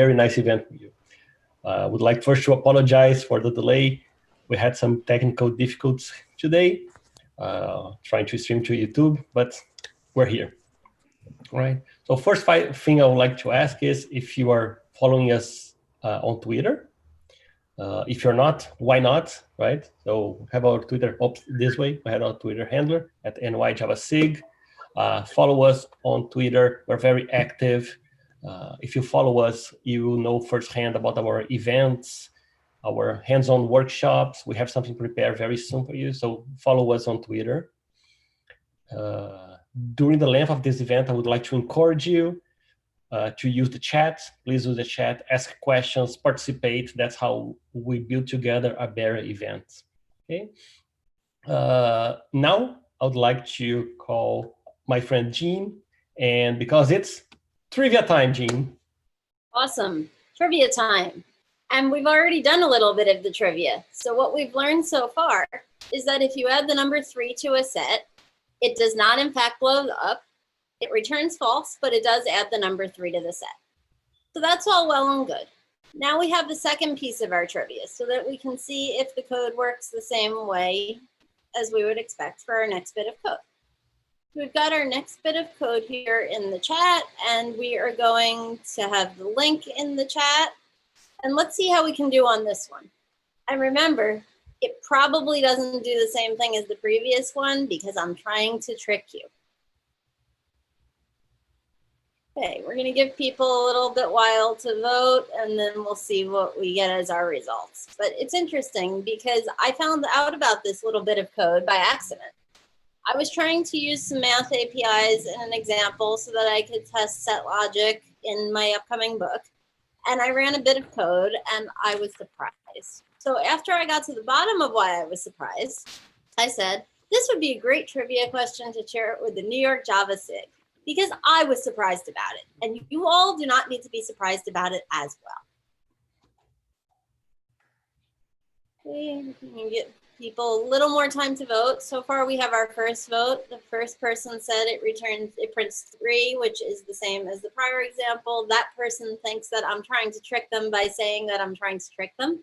very nice event for you. I would like first to apologize for the delay. We had some technical difficulties today, trying to stream to YouTube, but we're here. All right. So first thing I would like to ask is if you are following us on Twitter. If you're not, why not, right? So we have our Twitter this way. We have our Twitter handler at NYJavaSIG. Follow us on Twitter. We're very active. If you follow us, you will know firsthand about our events, our hands-on workshops. We have something prepared very soon for you, so follow us on Twitter. During the length of this event, I would like to encourage you to use the chat. Please use the chat, ask questions, participate. That's how we build together a better event. Okay. Now I would like to call my friend Jean, and because it's trivia time, Jean. Awesome, trivia time. And we've already done a little bit of the trivia. So what we've learned so far is that if you add the number 3 to a set, it does not in fact blow up. It returns false, but it does add the number 3 to the set. So that's all well and good. Now we have the second piece of our trivia so that we can see if the code works the same way as we would expect for our next bit of code. We've got our next bit of code here in the chat, and we are going to have the link in the chat. And let's see how we can do on this one. And remember, it probably doesn't do the same thing as the previous one because I'm trying to trick you. Okay, we're going to give people a little bit while to vote, and then we'll see what we get as our results. But it's interesting because I found out about this little bit of code by accident. I was trying to use some math APIs in an example so that I could test set logic in my upcoming book. And I ran a bit of code, and I was surprised. So after I got to the bottom of why I was surprised, I said, this would be a great trivia question to share it with the NYJavaSIG. Because I was surprised about it. And you all do not need to be surprised about it as well. We can get people a little more time to vote. So far we have our first vote. The first person said it prints 3, which is the same as the prior example. That person thinks that I'm trying to trick them by saying that I'm trying to trick them.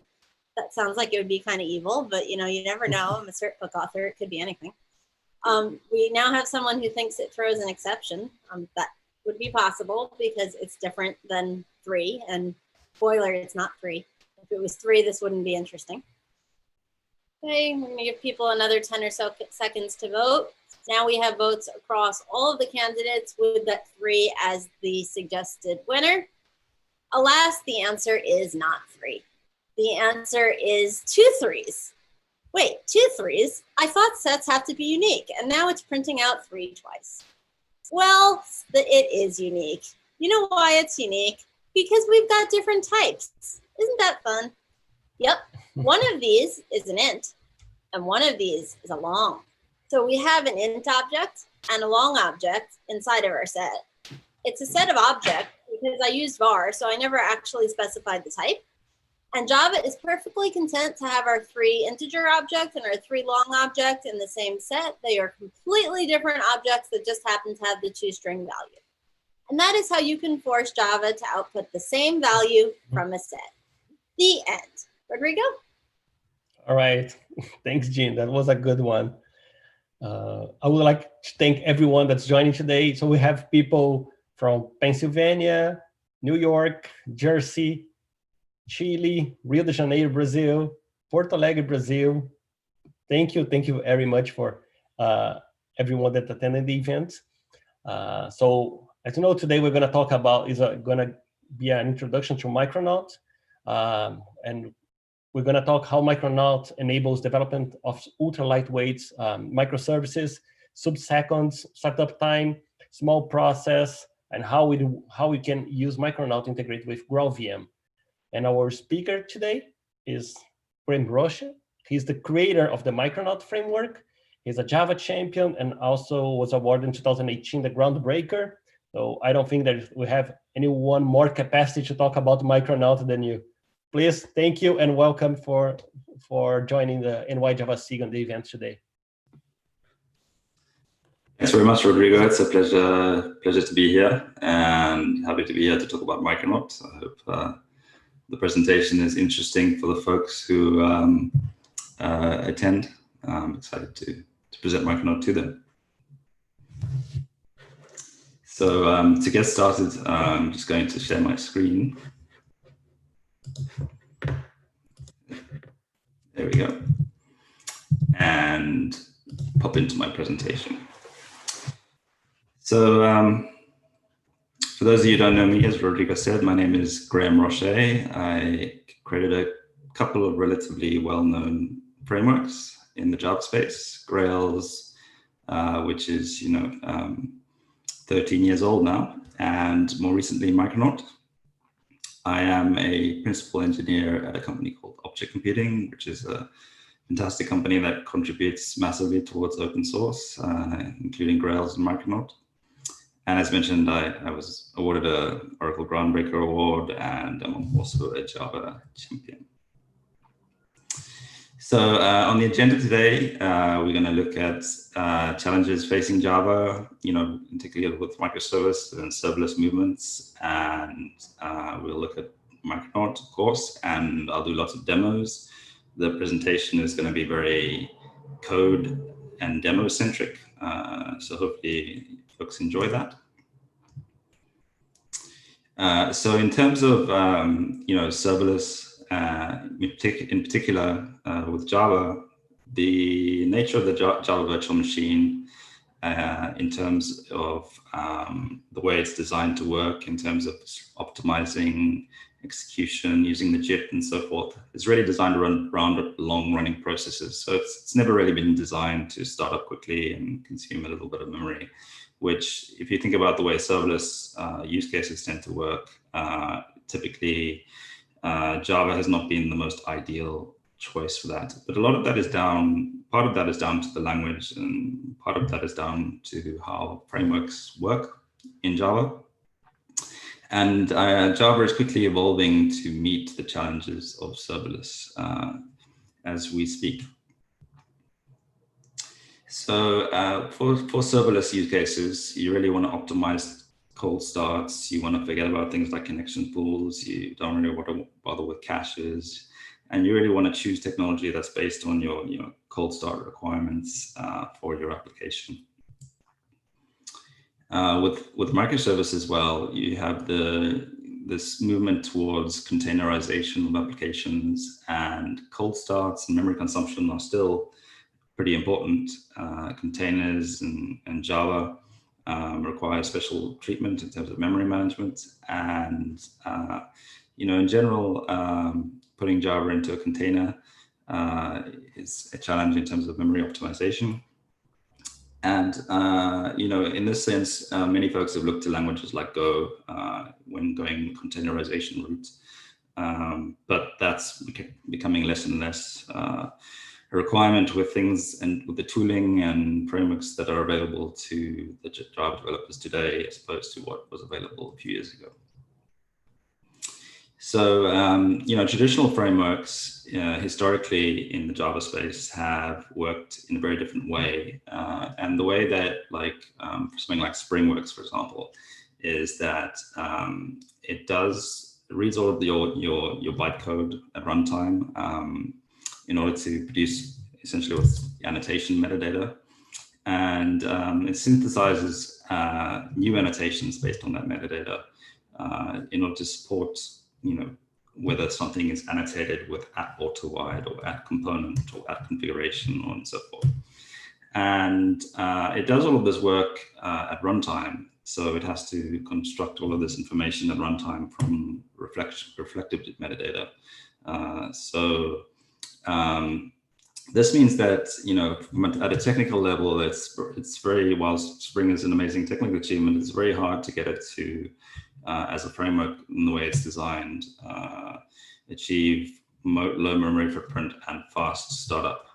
That sounds like it would be kind of evil, but you know, you never know. I'm a cert book author, it could be anything. We now have someone who thinks it throws an exception. That would be possible because it's different than 3. And spoiler, it's not 3. If it was 3, this wouldn't be interesting. Okay, we're going to give people another 10 or so seconds to vote. Now we have votes across all of the candidates with that 3 as the suggested winner. Alas, the answer is not 3. The answer is 2 3s. Wait, 2 3s? I thought sets have to be unique, and now it's printing out 3 twice. Well, it is unique. You know why it's unique? Because we've got different types. Isn't that fun? Yep, one of these is an int, and one of these is a long. So we have an int object and a long object inside of our set. It's a set of objects because I used var, so I never actually specified the type. And Java is perfectly content to have our 3 integer objects and our 3 long objects in the same set. They are completely different objects that just happen to have the 2 string value. And that is how you can force Java to output the same value from a set. The end. Rodrigo? All right. Thanks, Jean. That was a good one. I would like to thank everyone that's joining today. So we have people from Pennsylvania, New York, Jersey, Chile, Rio de Janeiro, Brazil, Porto Alegre, Brazil. Thank you very much for everyone that attended the event. So as you know, today we're going to talk about, going to be an introduction to Micronaut. And we're going to talk how Micronaut enables development of ultra lightweight microservices, subseconds, startup time, small process, and how we can use Micronaut to integrate with GraalVM. And our speaker today is Graeme Rocher. He's the creator of the Micronaut framework. He's a Java champion and also was awarded in 2018 the Groundbreaker. So I don't think that we have anyone more capacity to talk about Micronaut than you. Please, thank you and welcome for joining the NYJavaSIG on the event today. Thanks very much, Rodrigo. It's a pleasure to be here, and happy to be here to talk about Micronaut. I hope the presentation is interesting for the folks who attend. I'm excited to present Micronaut to them. So to get started, I'm just going to share my screen. There we go. And pop into my presentation. So for those of you who don't know me, as Rodrigo said, my name is Graeme Rocher. I created a couple of relatively well-known frameworks in the Java space. Grails, which is 13 years old now, and more recently Micronaut. I am a principal engineer at a company called Object Computing, which is a fantastic company that contributes massively towards open source, including Grails and Micronaut. And as mentioned, I was awarded an Oracle Groundbreaker award, and I'm also a Java champion. So on the agenda today, we're going to look at challenges facing Java, particularly with microservices and serverless movements, and we'll look at Micronaut, of course, and I'll do lots of demos. The presentation is going to be very code and demo centric, so hopefully folks enjoy that. So in terms of serverless, in particular with Java, the nature of the Java virtual machine in terms of the way it's designed to work, in terms of optimizing execution, using the JIT and so forth, is really designed to run around long-running processes. So it's never really been designed to start up quickly and consume a little bit of memory, which, if you think about the way serverless use cases tend to work, typically Java has not been the most ideal choice for that. But a lot of that is down, part of that is down to the language, and part of that is down to how frameworks work in Java. And Java is quickly evolving to meet the challenges of serverless as we speak. So for serverless use cases, you really want to optimize cold starts. You want to forget about things like connection pools. You don't really want to bother with caches. And you really want to choose technology that's based on your cold start requirements for your application. With microservices as well, you have this movement towards containerization of applications, and cold starts and memory consumption are still pretty important. Containers and Java require special treatment in terms of memory management, and in general, putting Java into a container is a challenge in terms of memory optimization. And in this sense, many folks have looked to languages like Go when going containerization routes, but that's becoming less and less a requirement with things and with the tooling and frameworks that are available to the Java developers today, as opposed to what was available a few years ago. So, traditional frameworks historically in the Java space have worked in a very different way. And the way that, for something like Spring works, for example, is that it reads all of your bytecode at runtime in order to produce essentially what's the annotation metadata. And it synthesizes new annotations based on that metadata in order to support whether something is annotated with @auto-wide or @component or @configuration and so forth. And it does all of this work at runtime. So it has to construct all of this information at runtime from reflective metadata. This means that, at a technical level, it's very, while Spring is an amazing technical achievement, it's very hard to get it to, as a framework in the way it's designed, achieve low memory footprint and fast startup.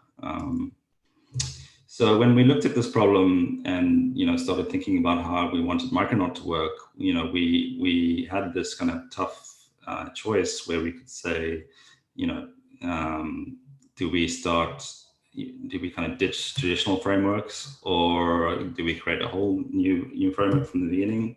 So when we looked at this problem and started thinking about how we wanted Micronaut to work, we had this kind of tough choice where we could say, do we start do we kind of ditch traditional frameworks, or do we create a whole new framework from the beginning?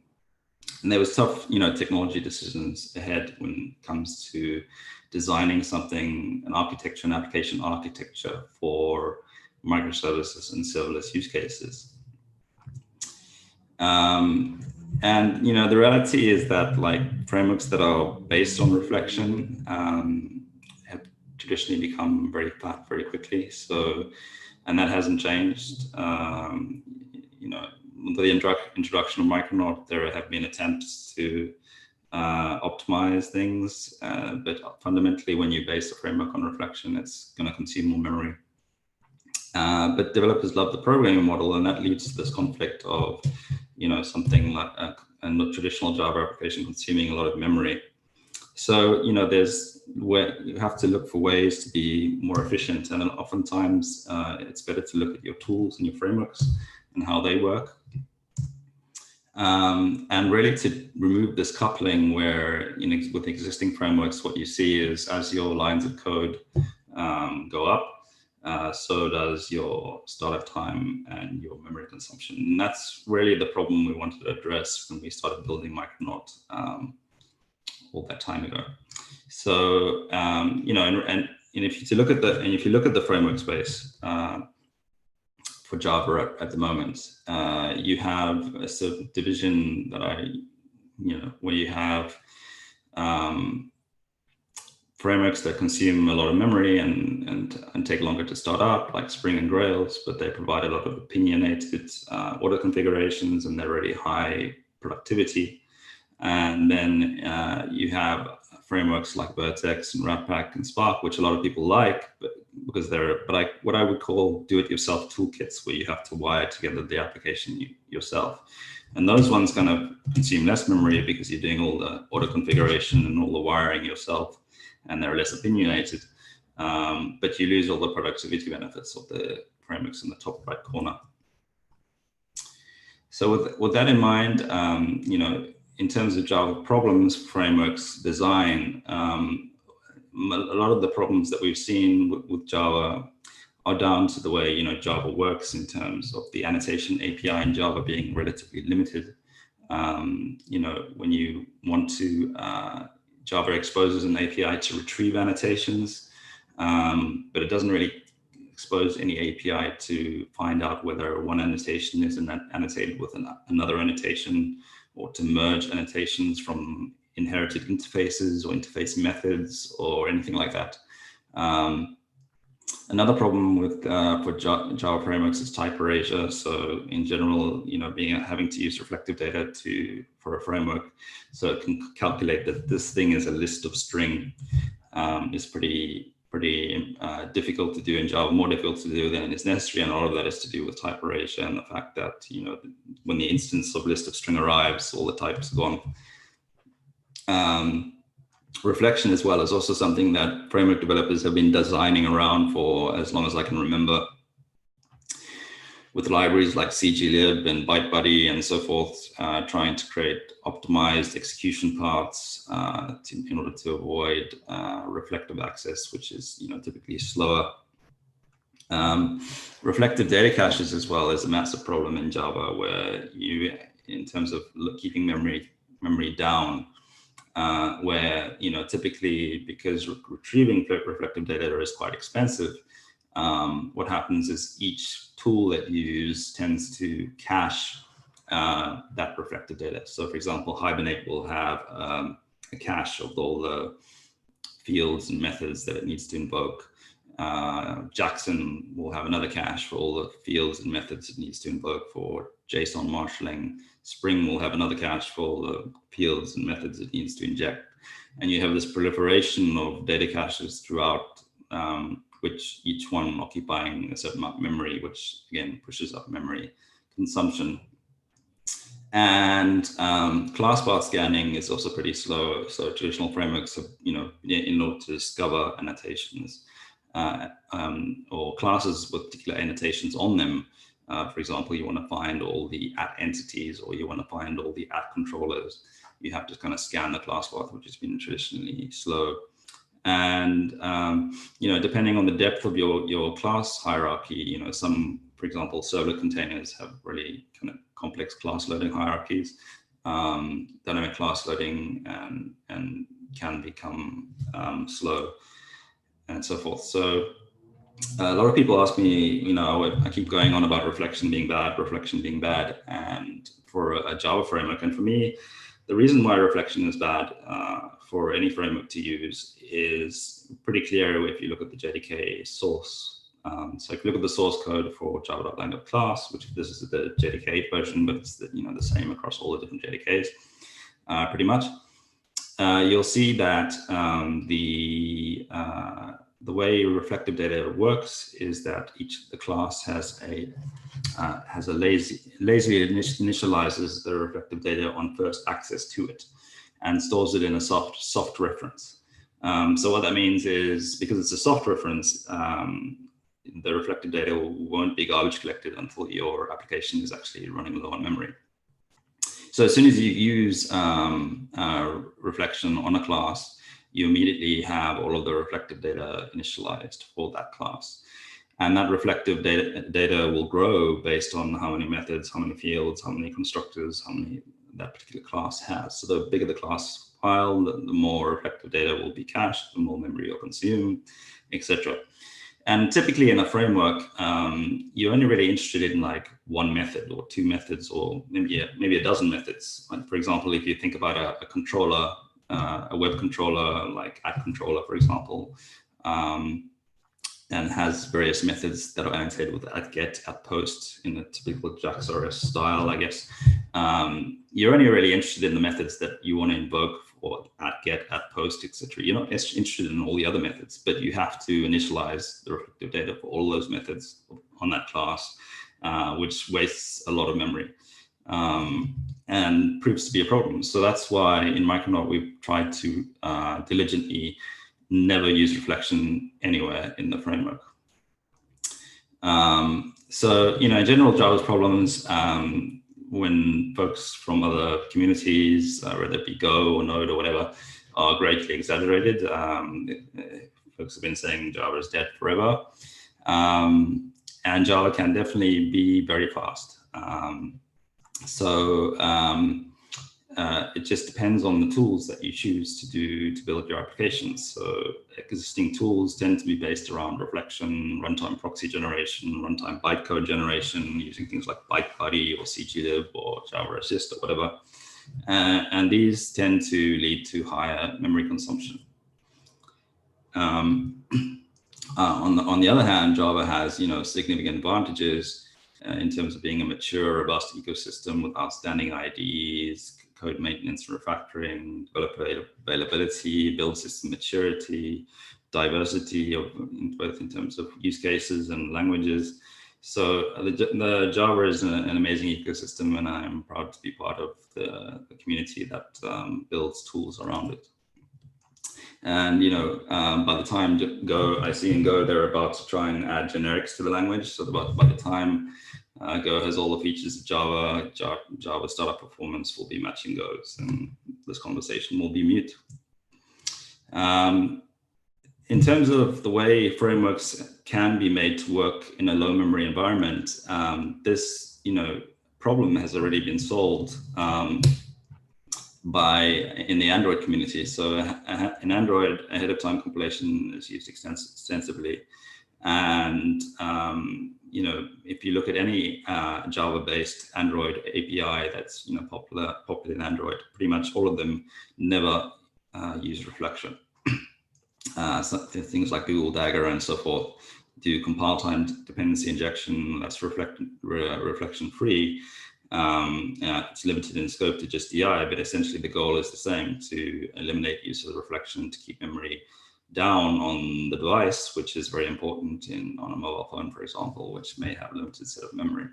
And there was tough, technology decisions ahead when it comes to designing something, an architecture, an application architecture for microservices and serverless use cases. And the reality is that like frameworks that are based on reflection have traditionally become very flat very quickly. So, and that hasn't changed. With the introduction of Micronaut, there have been attempts to optimize things, but fundamentally, when you base a framework on reflection, it's going to consume more memory. But developers love the programming model, and that leads to this conflict of, something like a traditional Java application consuming a lot of memory. So, there's where you have to look for ways to be more efficient, and oftentimes it's better to look at your tools and your frameworks and how they work. And really to remove this coupling where, with existing frameworks, what you see is as your lines of code go up, so does your startup time and your memory consumption. And that's really the problem we wanted to address when we started building Micronaut all that time ago. So, and if you look at the framework space, for Java at the moment, you have a sort of division that where you have frameworks that consume a lot of memory and take longer to start up, like Spring and Grails, but they provide a lot of opinionated auto configurations and they're really high productivity. And then you have frameworks like Vertex and Ratpack and Spark, which a lot of people like, because they're what I would call do-it-yourself toolkits, where you have to wire together the application yourself. And those ones kind of consume less memory because you're doing all the auto configuration and all the wiring yourself, and they're less opinionated. But you lose all the productivity benefits of the frameworks in the top right corner. So with that in mind, in terms of Java problems, frameworks, design, a lot of the problems that we've seen with Java are down to the way Java works in terms of the annotation API in Java being relatively limited. When you want to, Java exposes an API to retrieve annotations, but it doesn't really expose any API to find out whether one annotation is annotated with another annotation, or to merge annotations from inherited interfaces or interface methods or anything like that. Another problem with for Java frameworks is type erasure. So in general, having to use reflective data for a framework, so it can calculate that this thing is a list of string, is pretty difficult to do in Java, more difficult to do than is necessary, and all of that is to do with type erasure and the fact that when the instance of list of string arrives, all the types are gone. Reflection as well is also something that framework developers have been designing around for as long as I can remember, with libraries like cglib and ByteBuddy and so forth, trying to create optimized execution paths in order to avoid reflective access, which is typically slower. Reflective data caches as well is a massive problem in Java, where in terms of keeping memory down, where typically, because retrieving reflective data is quite expensive, what happens is each tool that you use tends to cache that reflective data. So for example, Hibernate will have a cache of all the fields and methods that it needs to invoke. Jackson will have another cache for all the fields and methods it needs to invoke for JSON marshalling. Spring will have another cache for all the fields and methods it needs to inject. And you have this proliferation of data caches throughout, which each one occupying a certain amount of memory, which again pushes up memory consumption. And class path scanning is also pretty slow. So traditional frameworks have, in order to discover annotations or classes with particular annotations on them, for example, you want to find all the @ entities, or you want to find all the @ controllers, you have to kind of scan the class path, which has been traditionally slow. And depending on the depth of your class hierarchy, some, for example, servlet containers have really kind of complex class loading hierarchies. Dynamic class loading and can become slow and so forth. So a lot of people ask me, I keep going on about reflection being bad, and for a Java framework. And for me, the reason why reflection is bad for any framework to use is pretty clear if you look at the JDK source. So if you look at the source code for java.lang.class, which this is the JDK version, but it's the same across all the different JDKs, pretty much, you'll see that the way reflective data works is that the class has a lazily initializes the reflective data on first access to it and stores it in a soft reference. So what that means is, because it's a soft reference, the reflective data won't be garbage collected until your application is actually running low on memory. So as soon as you use reflection on a class, you immediately have all of the reflective data initialized for that class. And that reflective data will grow based on how many methods, how many fields, how many constructors, how many that particular class has. So the bigger the class file, the more reflective data will be cached, the more memory you'll consume, etc. And typically in a framework, you're only really interested in like one method or two methods, or maybe a dozen methods. Like, for example, if you think about a controller, a web controller like add-controller, for example, and has various methods that are annotated with add-get, add-post in a typical JAX-RS style, I guess. You're only really interested in the methods that you want to invoke for add-get, add-post, etc. You're not interested in all the other methods, but you have to initialize the reflective data for all those methods on that class, which wastes a lot of memory and proves to be a problem. So that's why in Micronaut, we've tried to diligently never use reflection anywhere in the framework. So, in general, Java's problems, when folks from other communities, whether it be Go or Node or whatever, are greatly exaggerated. Folks have been saying Java is dead forever. And Java can definitely be very fast. It just depends on the tools that you choose to build your applications. So existing tools tend to be based around reflection, runtime proxy generation, runtime bytecode generation, using things like ByteBuddy or CGlib or Java Assist or whatever. And these tend to lead to higher memory consumption. On the other hand, Java has significant advantages in terms of being a mature, robust ecosystem with outstanding IDEs, code maintenance, refactoring, developer availability, build system maturity, diversity both in terms of use cases and languages. So the Java is an amazing ecosystem, and I'm proud to be part of the community that builds tools around it. And by the time I see in Go, they're about to try and add generics to the language. So by the time Go has all the features of Java startup performance will be matching Go's, and this conversation will be mute. In terms of the way frameworks can be made to work in a low memory environment, this problem has already been solved in the Android community. So in Android, ahead of time compilation is used extensively. And if you look at any Java-based Android API that's popular in Android, pretty much all of them never use reflection. So things like Google Dagger and so forth do compile time dependency injection that's reflection free. It's limited in scope to just DI, but essentially the goal is the same: to eliminate use of reflection to keep memory down on the device, which is very important on a mobile phone, for example, which may have a limited set of memory.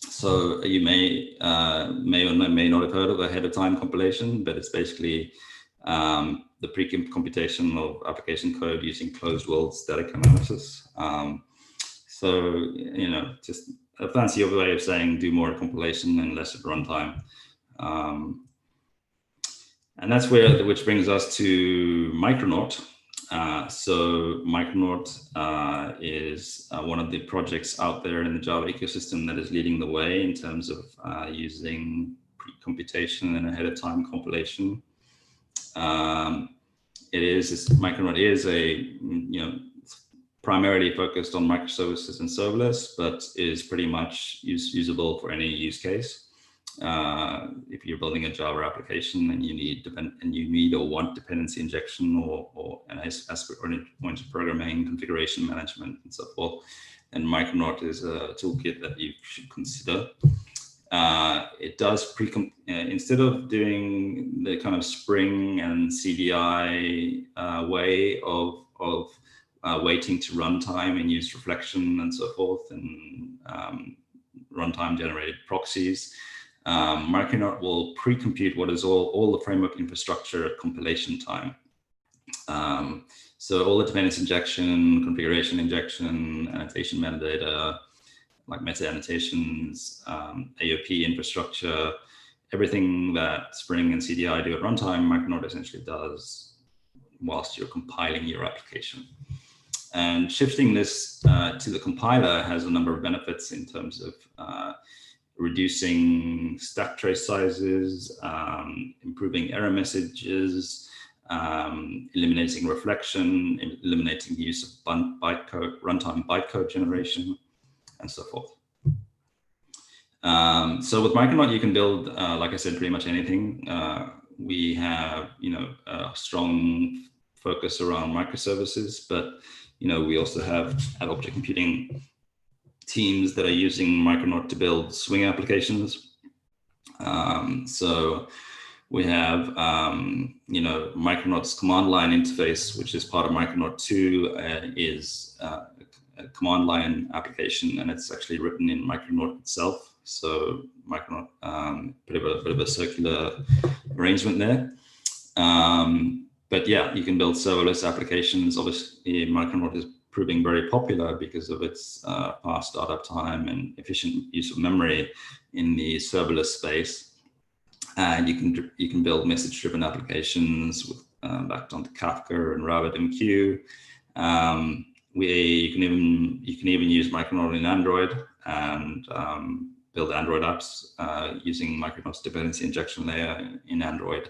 So you may or may not have heard of ahead of time compilation, but it's basically the pre-computation of application code using closed world static analysis. So just a fancy way of saying do more compilation and less at runtime. And that's which brings us to Micronaut. So Micronaut is one of the projects out there in the Java ecosystem that is leading the way in terms of using pre-computation and ahead of time compilation. Micronaut is primarily focused on microservices and serverless, but is pretty much usable for any use case. If you're building a Java application and you need or want dependency injection or an aspect-oriented programming, configuration management, and so forth, then Micronaut is a toolkit that you should consider. It does instead of doing the kind of Spring and CDI way of waiting to runtime and use reflection and so forth, and runtime generated proxies, Micronaut will pre-compute what is all the framework infrastructure at compilation time. So all the dependency injection, configuration injection, annotation metadata, like meta annotations, AOP infrastructure, everything that Spring and CDI do at runtime, Micronaut essentially does whilst you're compiling your application. And shifting this to the compiler has a number of benefits in terms of reducing stack trace sizes, improving error messages, eliminating reflection, eliminating the use of runtime bytecode generation, and so forth. So with Micronaut, you can build, like I said, pretty much anything. We have, a strong focus around microservices, but we also have at Object Computing teams that are using Micronaut to build Swing applications. So we have, Micronaut's command line interface, which is part of Micronaut 2, is a command line application, and it's actually written in Micronaut itself. So Micronaut, bit of a circular arrangement there. But yeah, you can build serverless applications. Obviously, Micronaut is proving very popular because of its fast startup time and efficient use of memory in the serverless space. And you can build message-driven applications with, backed onto Kafka and RabbitMQ. You can even use Micronaut in Android and build Android apps using Micronaut's dependency injection layer in Android.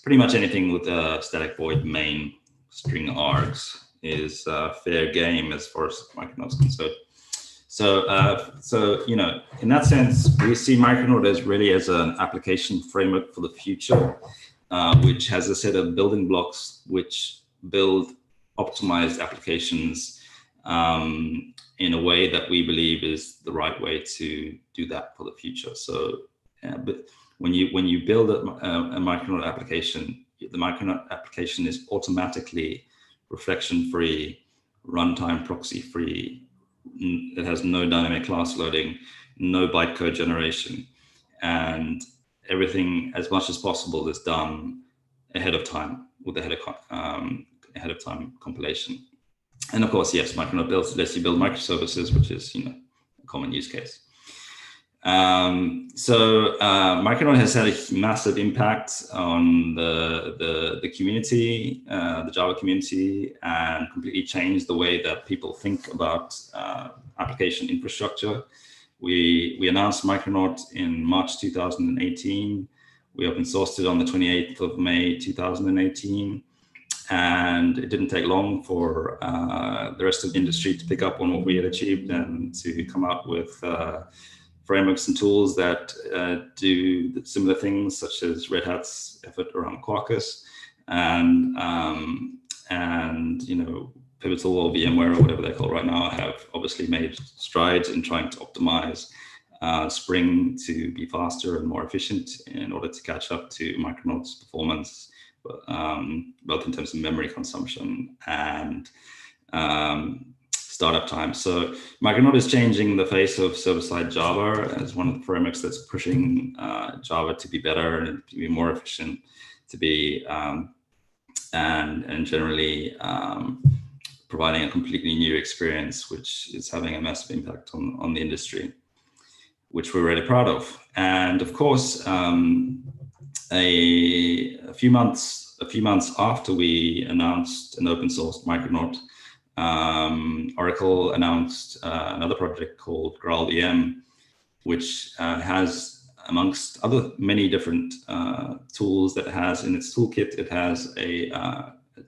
Pretty much anything with a static void main string args is fair game as far as Micronaut's concerned. So in that sense, we see Micronaut as really as an application framework for the future, which has a set of building blocks which build optimized applications in a way that we believe is the right way to do that for the future. So, but when you build a Micronaut application, the Micronaut application is automatically reflection-free, runtime proxy-free. It has no dynamic class loading, no bytecode generation, and everything as much as possible is done ahead of time with ahead of time compilation. And of course, yes, Micronaut lets you build microservices, which is a common use case. Micronaut has had a massive impact on the community, the Java community, and completely changed the way that people think about application infrastructure. We announced Micronaut in March 2018. We open sourced it on the 28th of May 2018. And it didn't take long for the rest of the industry to pick up on what we had achieved and to come out with frameworks and tools that do similar things, such as Red Hat's effort around Quarkus and Pivotal or VMware or whatever they're called right now have obviously made strides in trying to optimize Spring to be faster and more efficient in order to catch up to Micronaut's performance, both in terms of memory consumption and startup time. So Micronaut is changing the face of server-side Java as one of the frameworks that's pushing Java to be better and to be more efficient, to be and generally providing a completely new experience, which is having a massive impact on the industry, which we're really proud of. And of course, a few months after we announced an open source Micronaut, Oracle announced another project called GraalVM, which has, amongst other many different tools that it has in its toolkit, it has a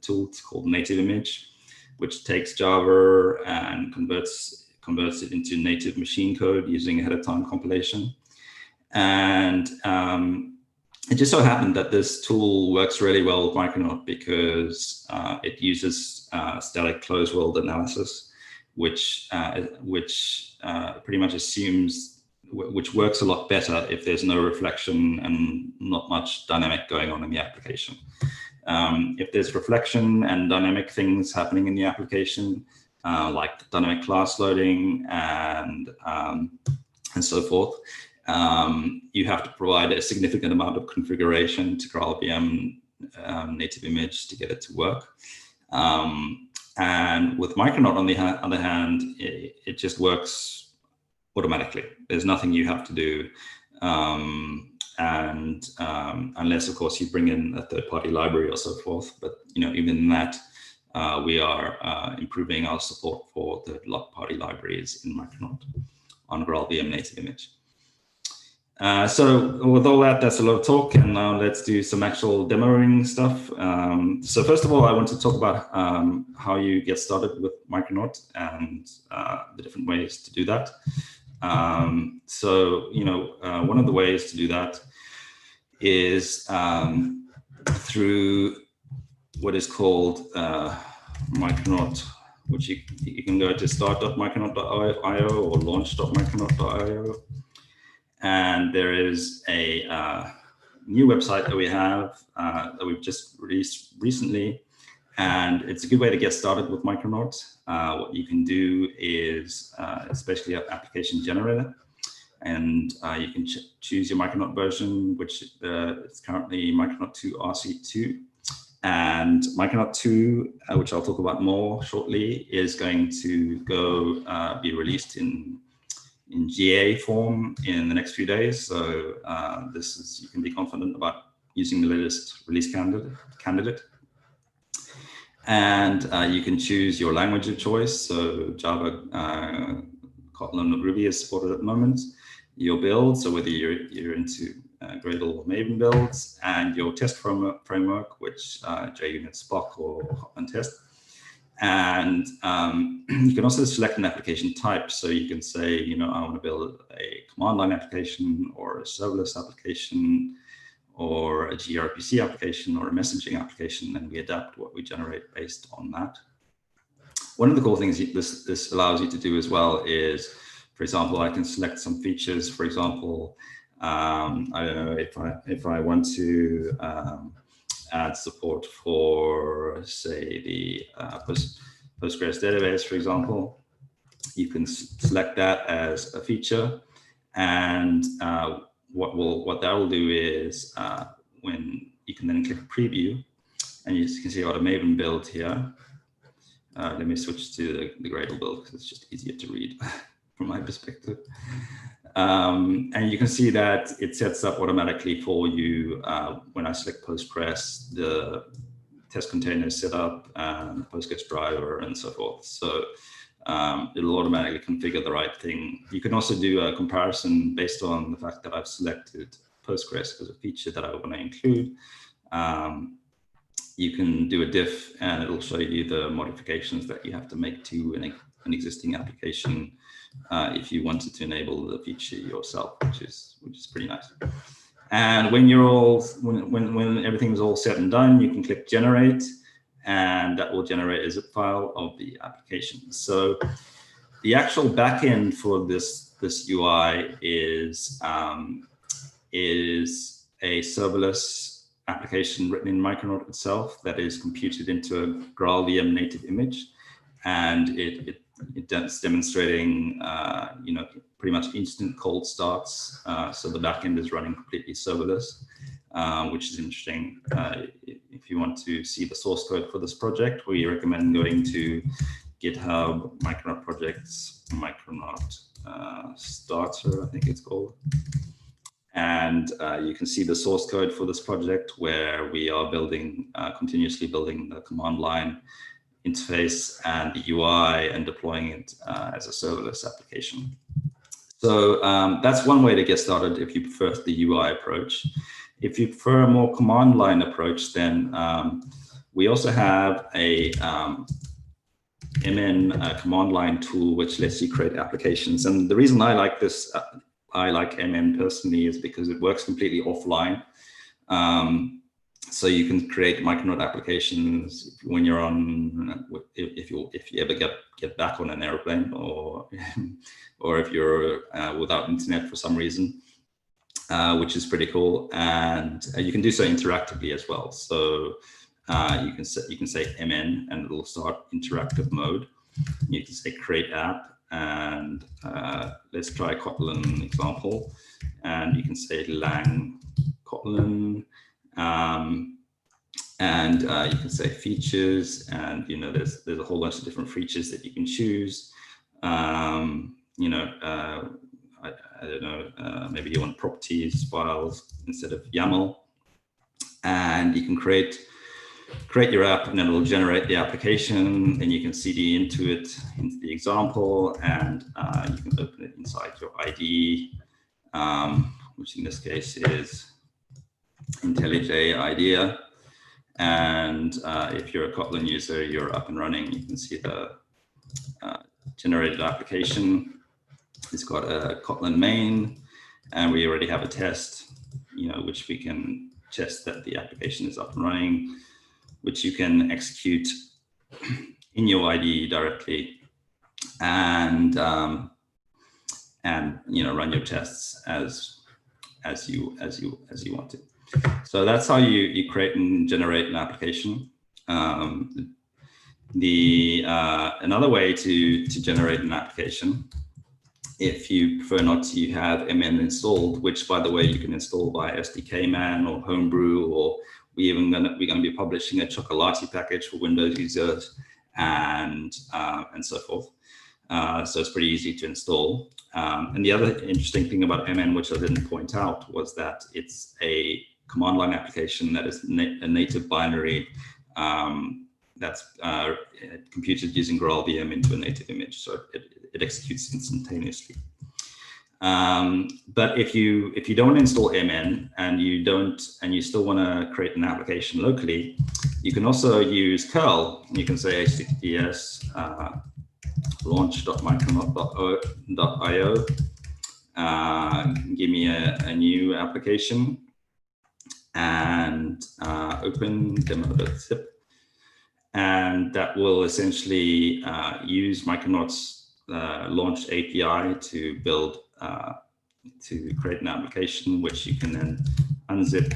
tool called native image, which takes Java and converts it into native machine code using ahead of time compilation. And it just so happened that this tool works really well with Micronaut because it uses static closed world analysis, which pretty much assumes, which works a lot better if there's no reflection and not much dynamic going on in the application. If there's reflection and dynamic things happening in the application, like dynamic class loading and so forth, you have to provide a significant amount of configuration to GraalVM native image to get it to work. And with Micronaut, on the other hand, it just works automatically. There's nothing you have to do, unless, of course, you bring in a third-party library or so forth. But even in that, we are improving our support for third-party libraries in Micronaut on GraalVM native image. So with all that, that's a lot of talk, and now let's do some actual demoing stuff. So first of all, I want to talk about how you get started with Micronaut and the different ways to do that. So one of the ways to do that is through what is called Micronaut, which you can go to start.micronaut.io or launch.micronaut.io. And there is a new website that we have that we've just released recently. And it's a good way to get started with Micronaut. What you can do is, especially an application generator, and you can choose your Micronaut version, which is currently Micronaut 2 RC2. And Micronaut 2, which I'll talk about more shortly, is going to be released in GA form in the next few days. So you can be confident about using the latest release candidate. And you can choose your language of choice. So Java, Kotlin, or Ruby is supported at the moment. Your build, so whether you're into Gradle or Maven builds, and your test framework, which JUnit, Spock, or Kotlin test. And you can also select an application type. So you can say, I want to build a command line application, or a serverless application, or a gRPC application, or a messaging application, and we adapt what we generate based on that. One of the cool things this allows you to do as well is, for example, I can select some features. For example, I don't know, if I want to add support for, say, the Postgres database, for example, you can select that as a feature, and what that will do is when you can then click preview, and you can see I got a Maven build here. Let me switch to the Gradle build because it's just easier to read from my perspective. And you can see that it sets up automatically for you when I select Postgres, the test container is set up, and the Postgres driver, and so forth. So it'll automatically configure the right thing. You can also do a comparison based on the fact that I've selected Postgres as a feature that I want to include. You can do a diff, and it'll show you the modifications that you have to make to an existing application if you wanted to enable the feature yourself, which is pretty nice. And when when everything is all said and done, you can click generate, and that will generate a zip file of the application. So the actual backend for this UI is a serverless application written in Micronaut itself that is computed into a GraalVM native image, and it's demonstrating pretty much instant cold starts. So the backend is running completely serverless, which is interesting. If you want to see the source code for this project, we recommend going to GitHub, Micronaut projects, Micronaut starter, I think it's called. And you can see the source code for this project, where we are building, continuously building the command line interface and the UI and deploying it as a serverless application. So that's one way to get started if you prefer the UI approach. If you prefer a more command line approach, then we also have a MN command line tool, which lets you create applications. And the reason I like this, I like MN personally, is because it works completely offline. So you can create Micronaut applications when you're on, if you ever get back on an airplane, or or if you're without internet for some reason, which is pretty cool. And you can do so interactively as well. So you can say MN and it'll start interactive mode. You can say create app, and let's try a Kotlin example. And you can say lang Kotlin. And you can say features, and there's a whole bunch of different features that you can choose. I don't know, maybe you want properties files instead of YAML, and you can create your app, and then it'll generate the application. Then you can CD into the example, and you can open it inside your IDE, which in this case is IntelliJ IDEA. And if you're a Kotlin user, you're up and running. You can see the generated application. It's got a Kotlin main, and we already have a test, which we can test that the application is up and running, which you can execute in your IDE directly, and run your tests as you want to. So that's how you create and generate an application. Another way to generate an application, if you prefer not to have MN installed, which by the way you can install by SDKman or Homebrew, or we're going to be publishing a Chocolati package for Windows users, and so forth. So it's pretty easy to install. And the other interesting thing about MN, which I didn't point out, was that it's a command line application that is a native binary that's computed using GraalVM into a native image, so it executes instantaneously. But if you don't install MN and you still want to create an application locally, you can also use curl. You can say https launch.micronaut.io, give me a new application, and open demo.zip, and that will essentially use Micronaut's launch API to build to create an application, which you can then unzip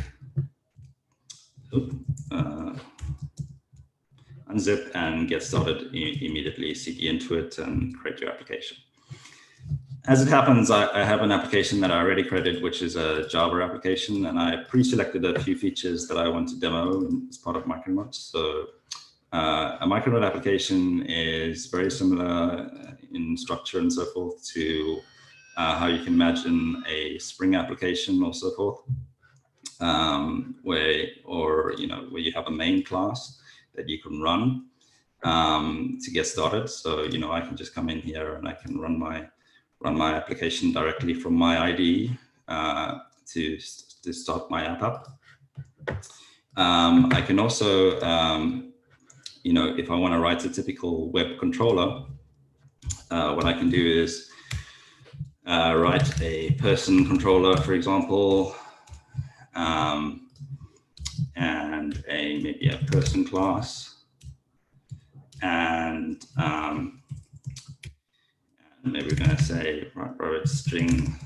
and get started immediately, CD into it and create your application. As it happens, I have an application that I already created, which is a Java application, and I pre-selected a few features that I want to demo as part of Micronaut. So a Micronaut application is very similar in structure and so forth to how you can imagine a Spring application or so forth, where you have a main class that you can run to get started. So I can just come in here and I can run my application directly from my IDE to start my app up. I can also, if I want to write a typical web controller, what I can do is write a person controller, for example, and maybe a person class, and maybe we're going to say private string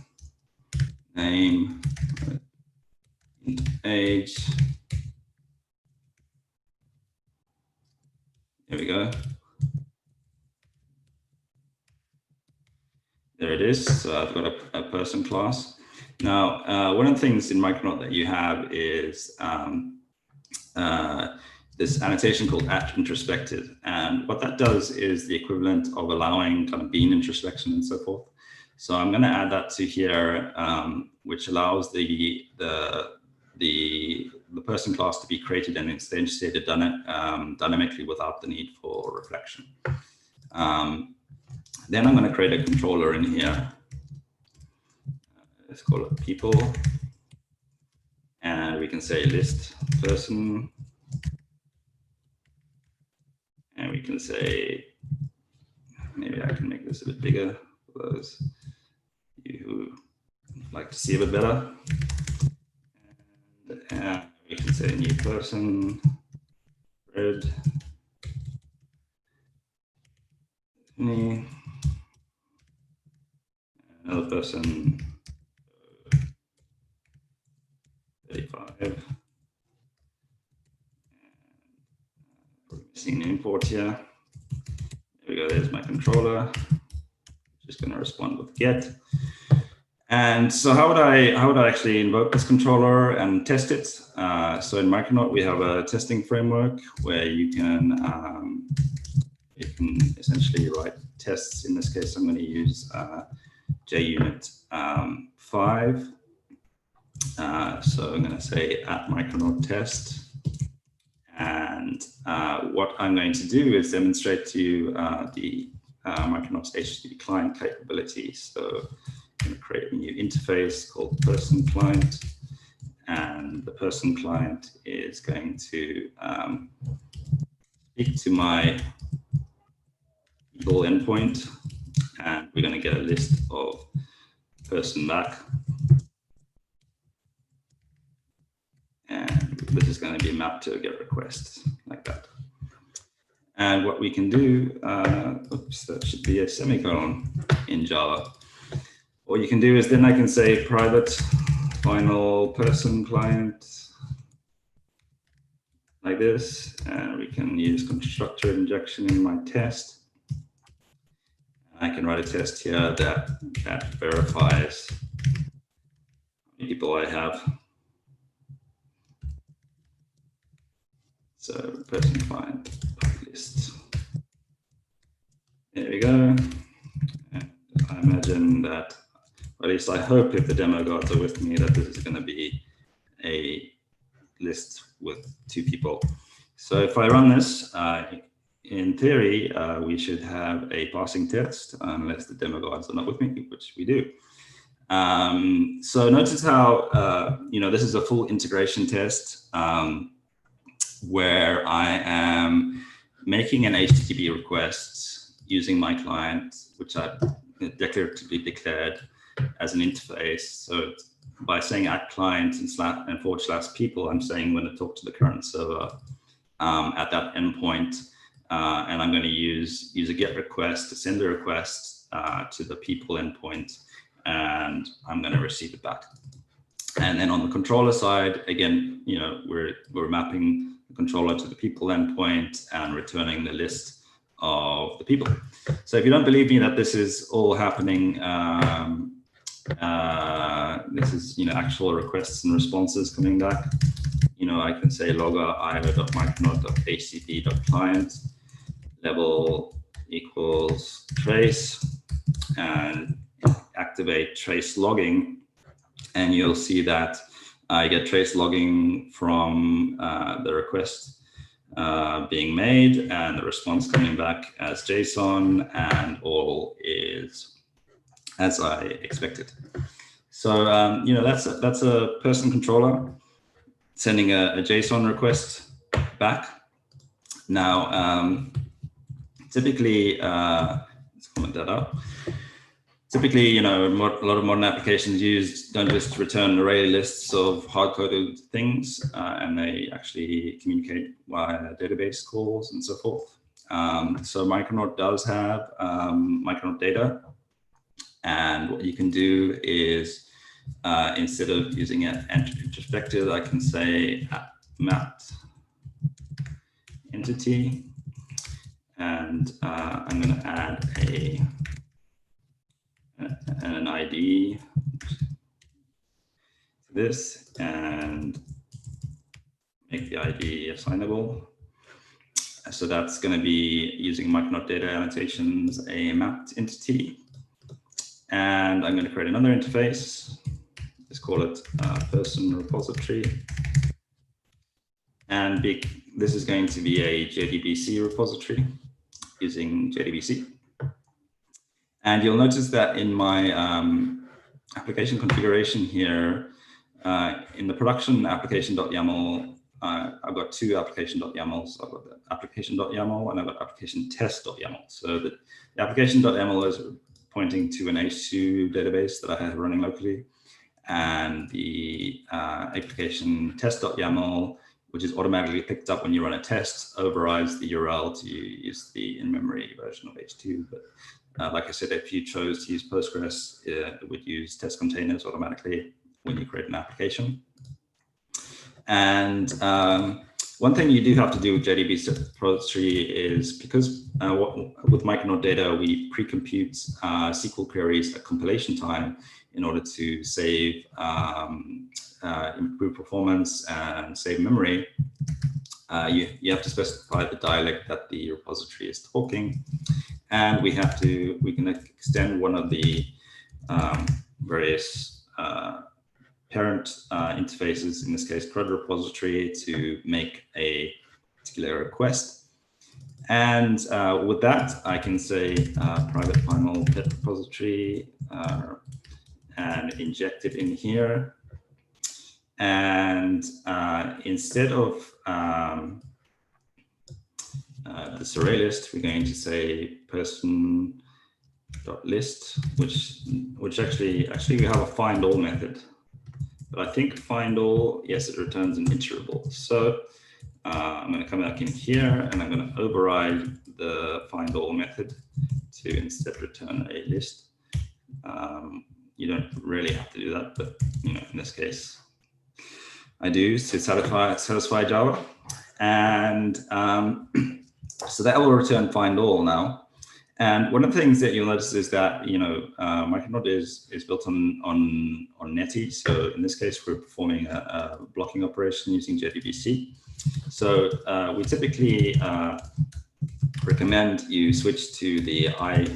name, age. There we go. There it is. So I've got a person class. Now, one of the things in Micronaut that you have is this annotation called @introspected, and what that does is the equivalent of allowing kind of bean introspection and so forth. So I'm going to add that to here, which allows the person class to be created and instantiated dynamically without the need for reflection. Then I'm going to create a controller in here. Let's call it people. And we can say list person. And we can say, maybe I can make this a bit bigger for those you who like to see a bit better. And we can say new person, red, me, another person, 35. We're missing an import here. There we go, there's my controller. Just going to respond with get. And so how would I actually invoke this controller and test it? So in Micronaut, we have a testing framework where you can essentially write tests. In this case, I'm going to use JUnit 5. So I'm going to say @Micronaut test. And what I'm going to do is demonstrate to you the Micronaut's HTTP client capability. So I'm going to create a new interface called person client. And the person client is going to speak to my people endpoint. And we're going to get a list of person back. And this is going to be mapped to a GET request like that. And what we can do, oops, that should be a semicolon in Java. What you can do is then I can say private final person client like this, and we can use constructor injection in my test. I can write a test here that verifies how many people I have. So person client list. There we go. And I imagine that, or at least I hope if the demo gods are with me, that this is going to be a list with 2 people. So if I run this, in theory, we should have a passing test, unless the demo gods are not with me, which we do. So notice how, this is a full integration test where I am making an HTTP request using my client, which I've declaratively declared as an interface. So by saying @client and /people, I'm saying I'm going to talk to the current server at that endpoint. And I'm going to use a GET request to send a request to the people endpoint, and I'm going to receive it back. And then on the controller side, again, we're mapping the controller to the people endpoint and returning the list of the people. So if you don't believe me that this is all happening, this is actual requests and responses coming back. I can say logger io.micronaut.http.client level equals trace and activate trace logging, and you'll see that I get trace logging from the request being made and the response coming back as JSON, and all is as I expected. So that's a person controller sending a JSON request back. Now, typically, let's comment that up. Typically, a lot of modern applications don't just return array lists of hard-coded things, and they actually communicate via database calls and so forth. So Micronaut does have Micronaut data, and what you can do is instead of using an entity perspective, I can say mapped entity, and I'm going to add an ID to this and make the ID assignable. So that's going to be using Micronaut data annotations, a mapped entity. And I'm going to create another interface. Let's call it person repository. And this is going to be a JDBC repository using JDBC. And you'll notice that in my application configuration here, in the production application.yaml, I've got two application.yamls. I've got the application.yaml and I've got application test.yaml. So the application.yaml is pointing to an H2 database that I have running locally. And the application test.yaml, which is automatically picked up when you run a test, overrides the URL to use the in-memory version of H2. But like I said, if you chose to use Postgres, it would use test containers automatically when you create an application. And one thing you do have to do with JDBC repository is because with Micronaut data, we pre-compute SQL queries at compilation time in order to save, improve performance and save memory. You have to specify the dialect that the repository is talking. And we can extend one of the various parent interfaces, in this case, CRUD repository, to make a particular request. And with that, I can say private final pet repository and inject it in here. And instead of this array list, we're going to say person.list, which actually we have a find all method. But I think find all, yes, it returns an iterable. So I'm going to come back in here and I'm going to override the find all method to instead return a list. You don't really have to do that, but in this case, I do to satisfy Java. And so that will return find all now. And one of the things that you'll notice is that Micronaut is built on Netty. So in this case, we're performing a blocking operation using JDBC. So we typically recommend you switch to the IO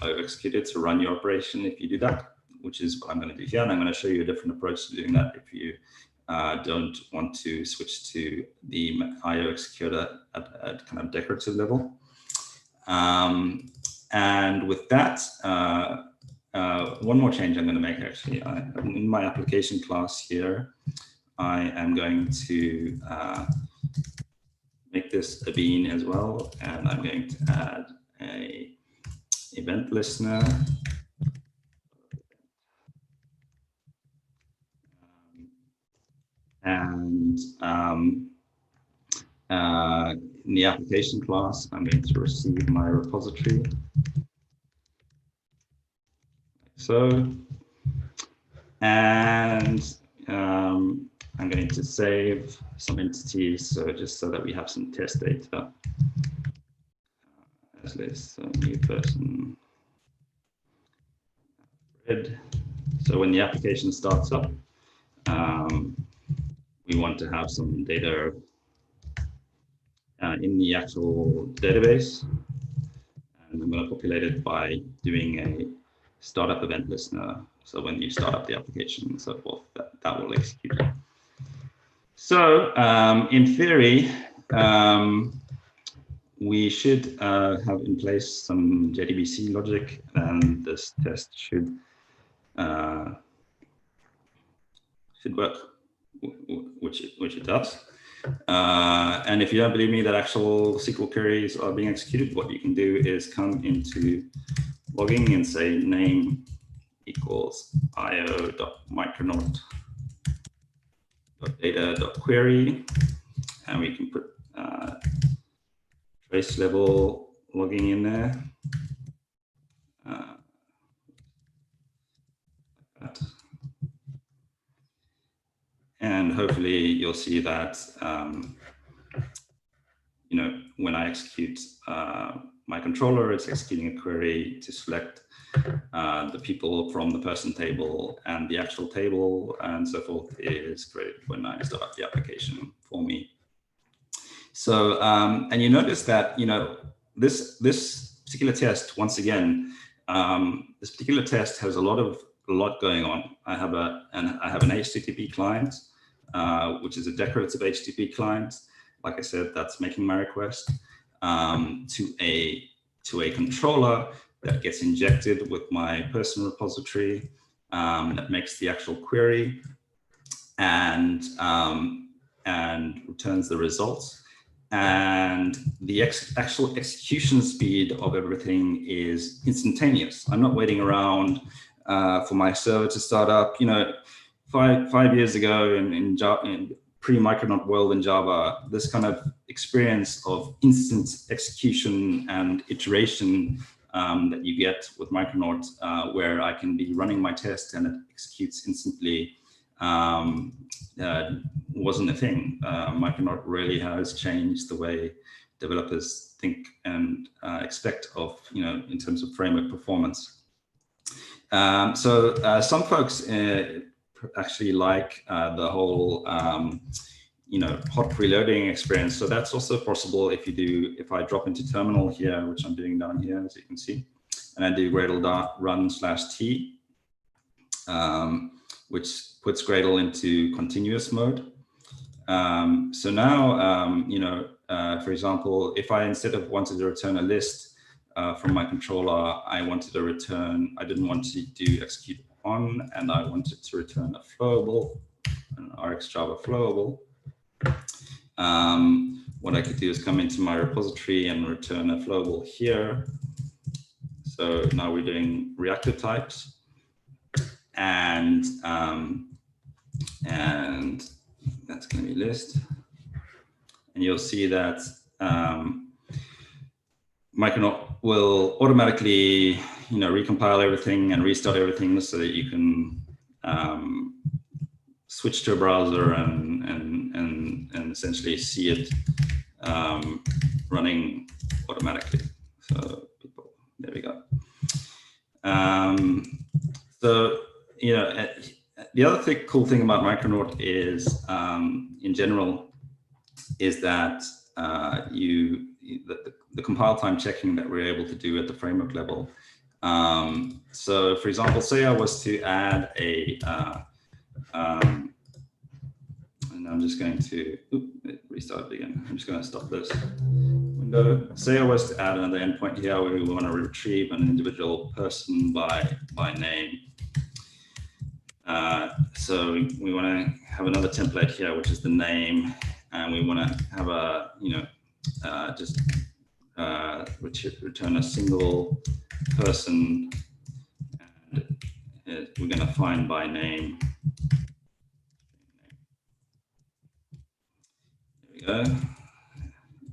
executed to run your operation if you do that, which is what I'm going to do here. And I'm going to show you a different approach to doing that if you don't want to switch to the IO executor at kind of decorative level. And with that, one more change I'm going to make actually. In my application class here, I am going to make this a bean as well, and I'm going to add a event listener. And in the application class, I'm going to receive my repository. So, and I'm going to save some entities, so just so that we have some test data. As this new person. So when the application starts up, we want to have some data in the actual database, and I'm going to populate it by doing a startup event listener. So when you start up the application and so forth, that will execute it. So in theory, we should have in place some JDBC logic, and this test should work, which it does. And if you don't believe me that actual SQL queries are being executed, what you can do is come into logging and say name equals io.micronaut.data.query, and we can put trace level logging in there. Like that. And hopefully you'll see that, when I execute my controller, it's executing a query to select the people from the person table, and the actual table and so forth is created when I start up the application for me. So, and you notice that, this particular test, once again, this particular test has a lot going on. I have an HTTP client, which is a declarative HTTP client. Like I said, that's making my request to a controller that gets injected with my person repository that makes the actual query and returns the results. And the actual execution speed of everything is instantaneous. I'm not waiting around for my server to start up. You know, five years ago in pre-Micronaut world in Java, this kind of experience of instant execution and iteration that you get with Micronaut, where I can be running my test and it executes instantly, wasn't a thing. Micronaut really has changed the way developers think and expect of, you know, in terms of framework performance. So some folks actually like the whole, you know, hot preloading experience. So that's also possible if you do, if I drop into terminal here, which I'm doing down here, as you can see, and I do Gradle.run/t, which puts Gradle into continuous mode. So now, you know, for example, if I instead of wanted to return a list from my controller, I wanted to return, I didn't want to do execute on, and I wanted to return a flowable, an RxJava flowable. What I could do is come into my repository and return a flowable here. So now we're doing reactive types, and that's going to be list. And you'll see that Micronaut will automatically, you know, recompile everything and restart everything so that you can switch to a browser and essentially see it running automatically. So people, there we go. So, you know, the other cool thing about Micronaut is, in general, is that the compile time checking that we're able to do at the framework level. So, for example, say I was to add a, and I'm just going to restart it again. I'm just going to stop this window. Say I was to add another endpoint here where we want to retrieve an individual person by name. So we want to have another template here, which is the name, and we want to have a, you know, just return a single person, and we're going to find by name. There we go.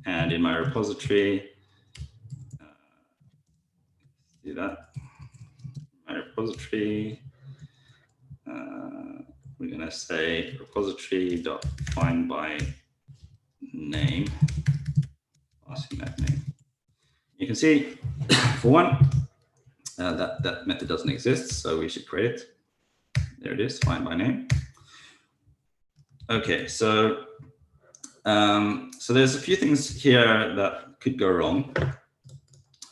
And in my repository, do that. My repository. We're going to say repository.find by name, passing that name. You can see, for one, that method doesn't exist, so we should create it. There it is, find by name. Okay, so so there's a few things here that could go wrong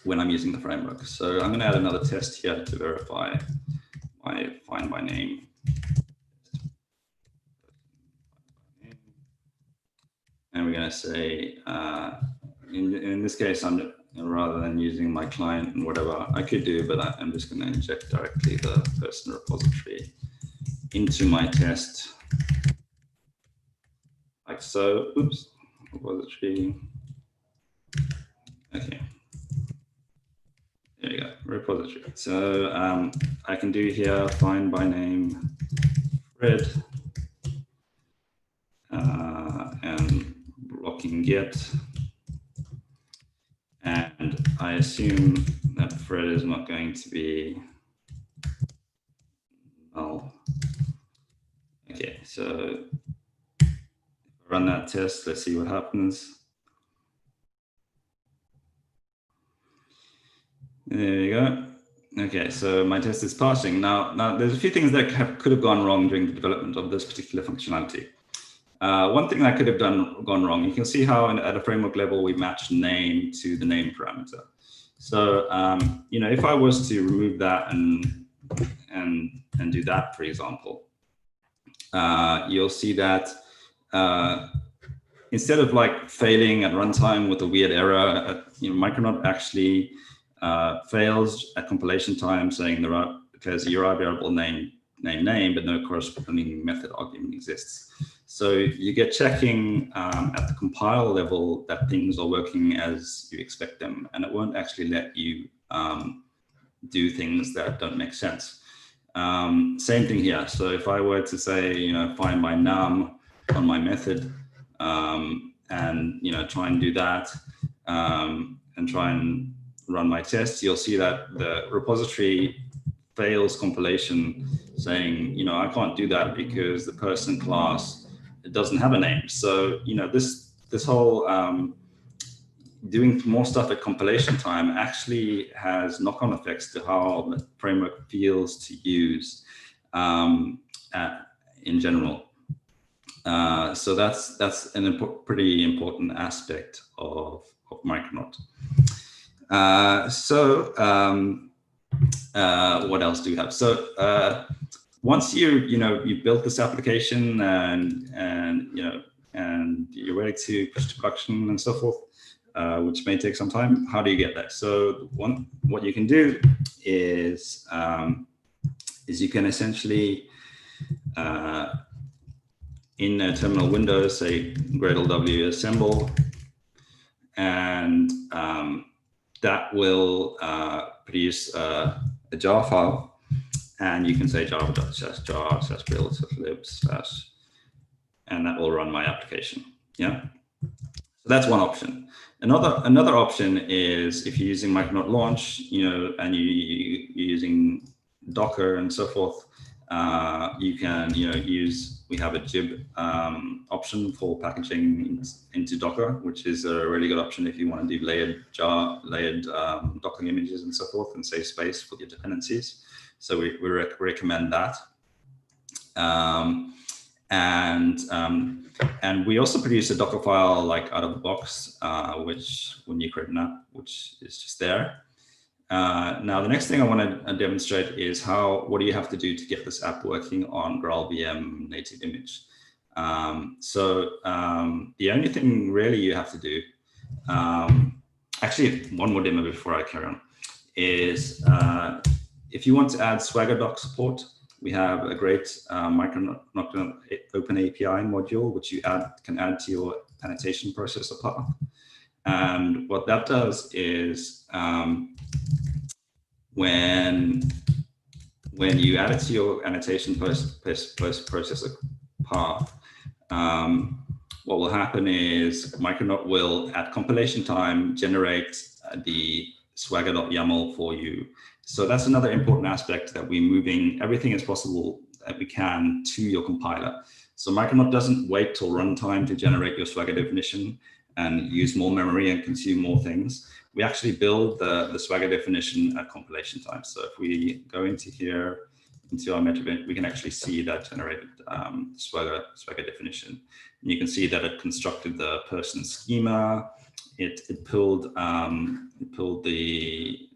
when I'm using the framework. So I'm going to add another test here to verify my find by name. And we're going to say, in this case, rather than using my client and whatever I could do, but I'm just going to inject directly the person repository into my test, like so. Oops, repository. Okay. There you go, repository. So I can do here find by name Fred and blocking get, and I assume that Fred is not going to be null. Okay, so if I run that test, let's see what happens. There you go. Okay, so my test is passing. Now there's a few things that could have gone wrong during the development of this particular functionality. One thing that could have gone wrong, you can see how at a framework level we match name to the name parameter. So, you know, if I was to remove that and do that, for example, you'll see that instead of like failing at runtime with a weird error, you know, Micronaut actually fails at compilation time, saying declares a URI variable name, but no corresponding method argument exists. So you get checking at the compile level that things are working as you expect them, and it won't actually let you do things that don't make sense. Same thing here. So if I were to say, you know, find my num on my method, and you know, try and do that, and try and run my tests, you'll see that the repository fails compilation, saying, you know, I can't do that because the person class, it doesn't have a name. So, you know, this whole doing more stuff at compilation time actually has knock-on effects to how the framework feels to use in general. So that's pretty important aspect of Micronaut. What else do we have? So once you built this application and you're ready to push to production and so forth, which may take some time, how do you get there? So what you can do is you can essentially in a terminal window say GraalVM assemble, and that will produce a jar file. And you can say java.jar/build/lib/ and that will run my application. Yeah, so that's one option. Another option is if you're using MightNotLaunch, you know, and you're using Docker and so forth, you can, you know, we have a jib option for packaging into Docker, which is a really good option if you want to do layered Docker images and so forth, and save space for your dependencies. So we recommend that. And we also produce a Docker file like out of the box, which when you create an app, which is just there. Now, the next thing I want to demonstrate is what do you have to do to get this app working on GraalVM native image. The only thing really you have to do, actually one more demo before I carry on, is if you want to add Swagger doc support, we have a great Micronaut Open API module, which you can add to your annotation processor path. And what that does is when you add it to your annotation processor path, what will happen is Micronaut will, at compilation time, generate the swagger.yaml for you. So that's another important aspect, that we're moving everything as possible that we can to your compiler. So Micronaut doesn't wait till runtime to generate your Swagger definition and use more memory and consume more things. We actually build the Swagger definition at compilation time. So if we go into here, into our meta, we can actually see that generated Swagger definition. And you can see that it constructed the person schema. It pulled the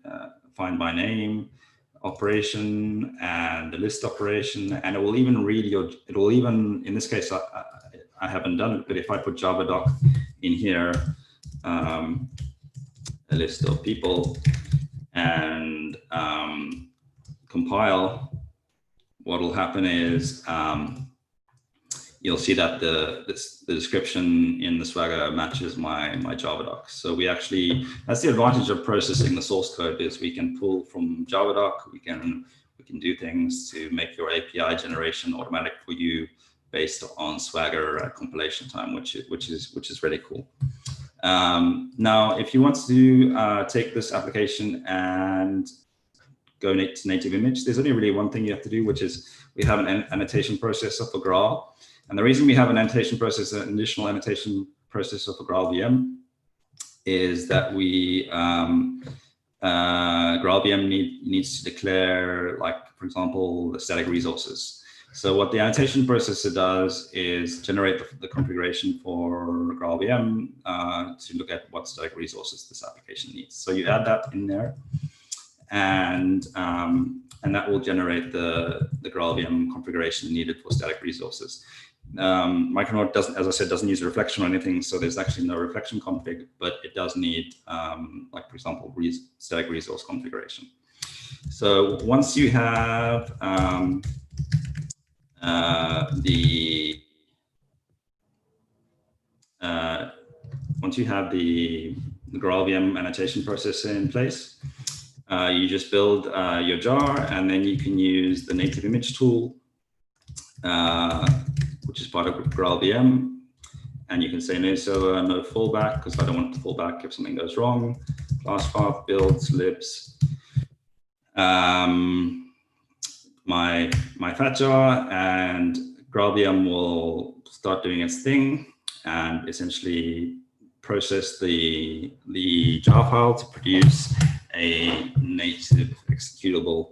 find by name operation and the list operation, and it will even read in this case, I haven't done it, but if I put javadoc in here, a list of people, and compile, what will happen is you'll see that the description in the Swagger matches my javadoc. So we actually, that's the advantage of processing the source code, is we can pull from javadoc, we can do things to make your API generation automatic for you based on Swagger at compilation time, which is really cool. Now, if you want to take this application and go to native image, there's only really one thing you have to do, which is we have an annotation processor for Graal. And the reason we have an annotation processor, an additional annotation processor for GraalVM, is that GraalVM needs to declare, like, for example, the static resources. So what the annotation processor does is generate the configuration for GraalVM to look at what static resources this application needs. So you add that in there, and that will generate the GraalVM configuration needed for static resources. Micronaut doesn't, as I said, doesn't use reflection or anything, so there's actually no reflection config, but it does need, like for example, static resource configuration. So once you have the GraalVM annotation processor in place, you just build your jar, and then you can use the native image tool, which is part of GraalVM. And you can say no server, no fallback, because I don't want to fall back if something goes wrong. Class path, builds, libs. My fat jar, and GraalVM will start doing its thing and essentially process the jar file to produce a native executable,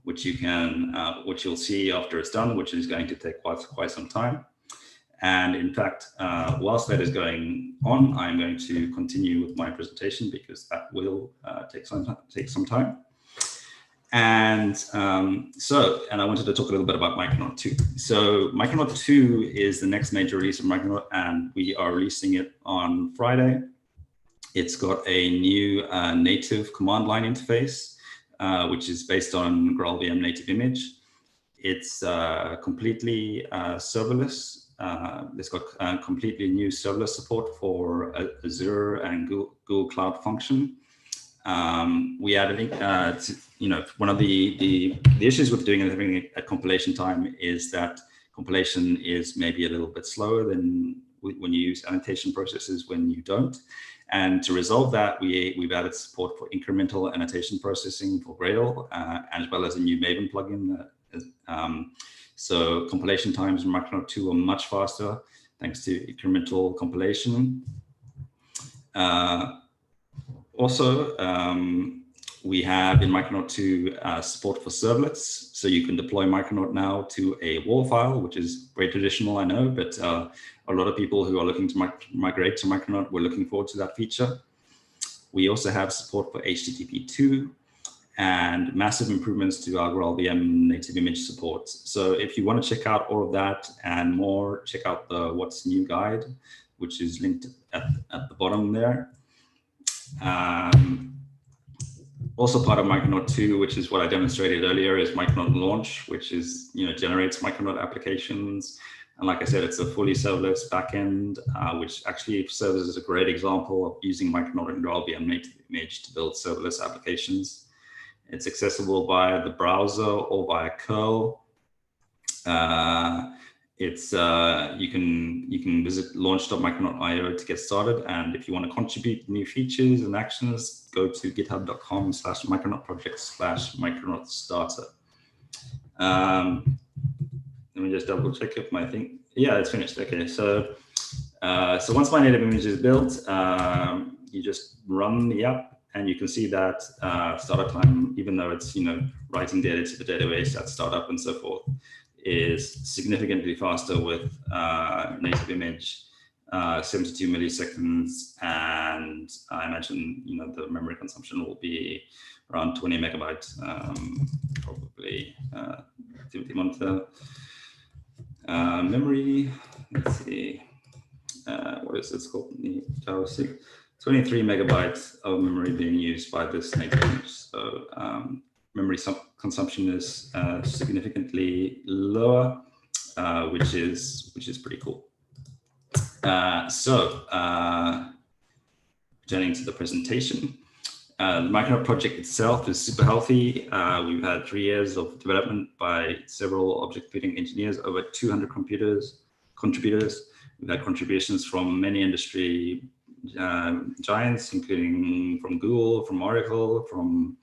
which you'll see after it's done, which is going to take quite some time. And in fact, whilst that is going on, I'm going to continue with my presentation because that will take some time. And and I wanted to talk a little bit about Micronaut 2. So Micronaut 2 is the next major release of Micronaut, and we are releasing it on Friday. It's got a new native command line interface, which is based on GraalVM native image. It's completely serverless. It's got completely new serverless support for Azure and Google Cloud Function. We added, one of the issues with doing everything at compilation time is that compilation is maybe a little bit slower than when you use annotation processes when you don't. And to resolve that, we've added support for incremental annotation processing for Grail, as well as a new Maven plugin. So compilation times in Micronaut 2 are much faster thanks to incremental compilation. Also, we have in Micronaut 2 support for servlets. So you can deploy Micronaut now to a WAR file, which is very traditional, I know, but a lot of people who are looking to migrate to Micronaut, we're looking forward to that feature. We also have support for HTTP 2 and massive improvements to our GraalVM native image support. So if you want to check out all of that and more, check out the What's New guide, which is linked at the bottom there. Also part of Micronaut 2, which is what I demonstrated earlier, is MightNotLaunch, which is, generates Micronaut applications. And like I said, it's a fully serverless backend, which actually serves as a great example of using Micronaut and GraalVM native image to build serverless applications. It's accessible via the browser or via curl. You can visit launch.micronaut.io to get started. And if you want to contribute new features and actions, go to github.com/micronautproject/micronautstarter. Let me just double check if my thing. Yeah, it's finished. Okay, so once my native image is built, you just run the app. And you can see that startup time, even though it's writing data to the database at startup and so forth, is significantly faster with native image, 72 milliseconds, and I imagine the memory consumption will be around 20 megabytes, probably. Do you want the memory? Let's see, what is this called? NYJavaSIG. 23 megabytes of memory being used by this native image. So memory consumption is significantly lower, which is pretty cool. Turning to the presentation, the Micronaut project itself is super healthy. We've had 3 years of development by several object computing engineers, over 200 contributors. We've had contributions from many industry giants, including from Google, from Oracle, from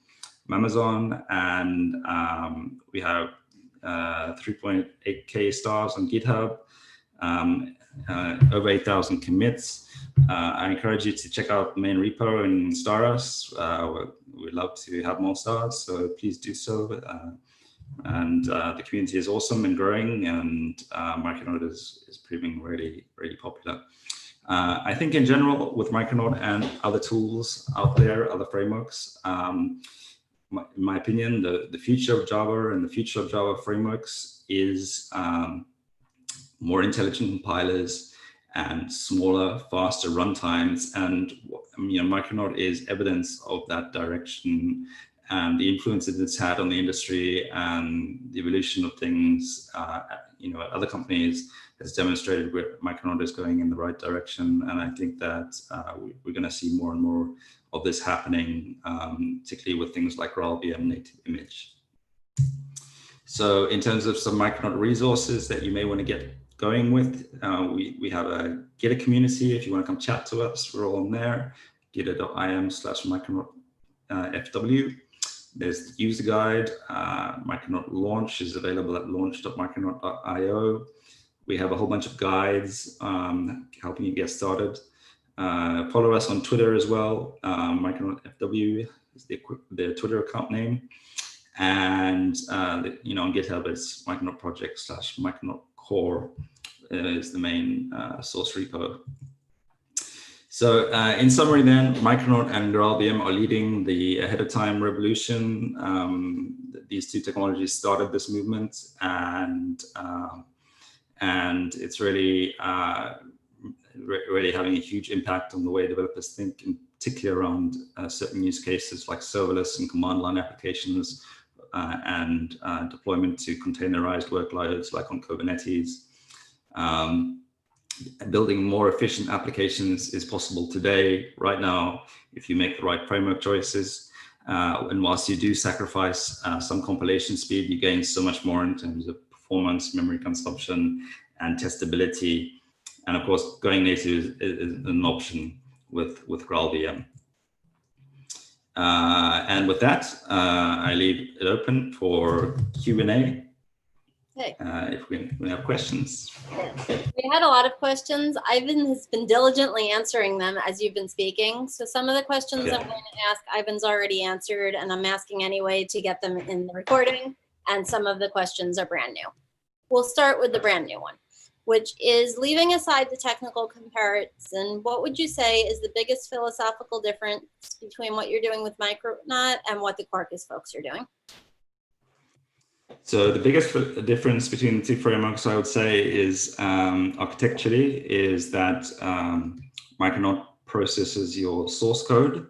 Amazon, and we have 3.8K stars on GitHub, over 8,000 commits. I encourage you to check out the main repo and star us. We'd love to have more stars, so please do so. And the community is awesome and growing, and Micronaut is proving really, really popular. I think in general with Micronaut and other tools out there, other frameworks, in my opinion, the future of Java and the future of Java frameworks is more intelligent compilers and smaller, faster runtimes. And Micronaut is evidence of that direction and the influence that it's had on the industry and the evolution of things. At other companies has demonstrated where Micronaut is going in the right direction. And I think that we're going to see more and more of this happening, particularly with things like GraalVM native image. So in terms of some Micronaut resources that you may want to get going with, we have a Gitter community. If you want to come chat to us, we're all on there, gitter.im/MicronautFW. There's the user guide. MightNotLaunch is available at launch.micronaut.io. We have a whole bunch of guides helping you get started. Follow us on Twitter as well. MightNotFW is the Twitter account name. And on GitHub, it's Micronaut project/Micronaut core is the main source repo. So in summary then, Micronaut and GraalVM are leading the ahead of time revolution. These two technologies started this movement, and it's really really having a huge impact on the way developers think, in particular around certain use cases like serverless and command line applications, and deployment to containerized workloads like on Kubernetes. Building more efficient applications is possible today, right now, if you make the right framework choices. And whilst you do sacrifice some compilation speed, you gain so much more in terms of performance, memory consumption, and testability. And of course, going native is an option with GraalVM. And with that, I leave it open for Q&A. Okay. If we have questions. We had a lot of questions. Ivan has been diligently answering them as you've been speaking. So some of the questions I'm going to ask, Ivan's already answered, and I'm asking anyway to get them in the recording. And some of the questions are brand new. We'll start with the brand new one, which is, leaving aside the technical comparison, what would you say is the biggest philosophical difference between what you're doing with Micronaut and what the Quarkus folks are doing? So the biggest difference between the two frameworks, I would say, is architecturally, is that Micronaut processes your source code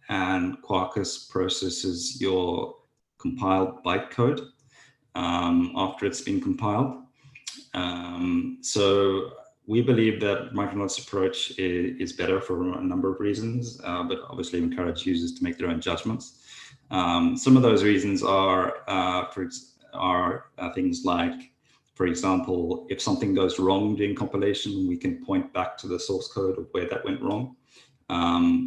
and Quarkus processes your compiled bytecode after it's been compiled. So we believe that Micronaut's approach is better for a number of reasons, but obviously encourage users to make their own judgments. Some of those reasons are things like, for example, if something goes wrong during compilation, we can point back to the source code of where that went wrong,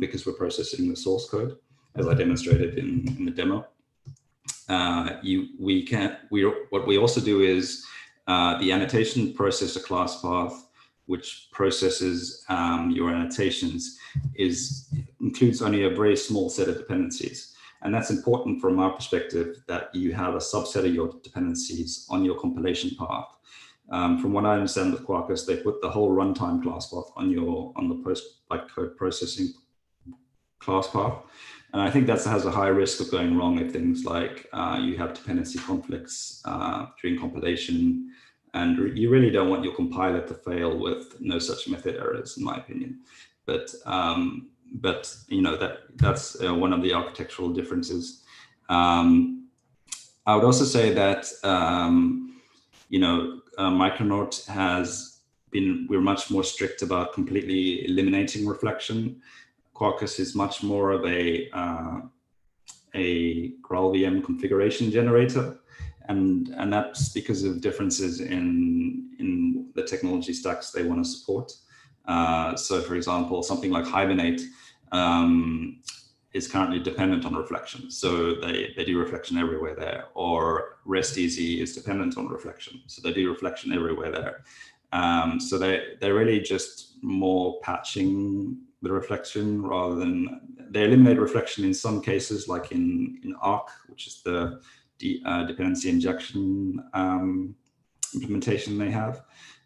because we're processing the source code, as I demonstrated in the demo. What we also do is the annotation processor class path, which processes your annotations, includes only a very small set of dependencies. And that's important from our perspective, that you have a subset of your dependencies on your compilation path. From what I understand with Quarkus, they put the whole runtime class path on the bytecode processing class path. And I think that has a high risk of going wrong if things like you have dependency conflicts during compilation. And you really don't want your compiler to fail with no such method errors, in my opinion. But that's one of the architectural differences. I would also say that Micronaut we're much more strict about completely eliminating reflection. Quarkus is much more of a GraalVM configuration generator, and that's because of differences in the technology stacks they want to support. So for example, something like Hibernate is currently dependent on reflection. So they do reflection everywhere there. Or RestEasy is dependent on reflection. So they do reflection everywhere there. So they're really just more patching the reflection rather than, they eliminate reflection in some cases, like in Arc, which is the dependency injection implementation they have,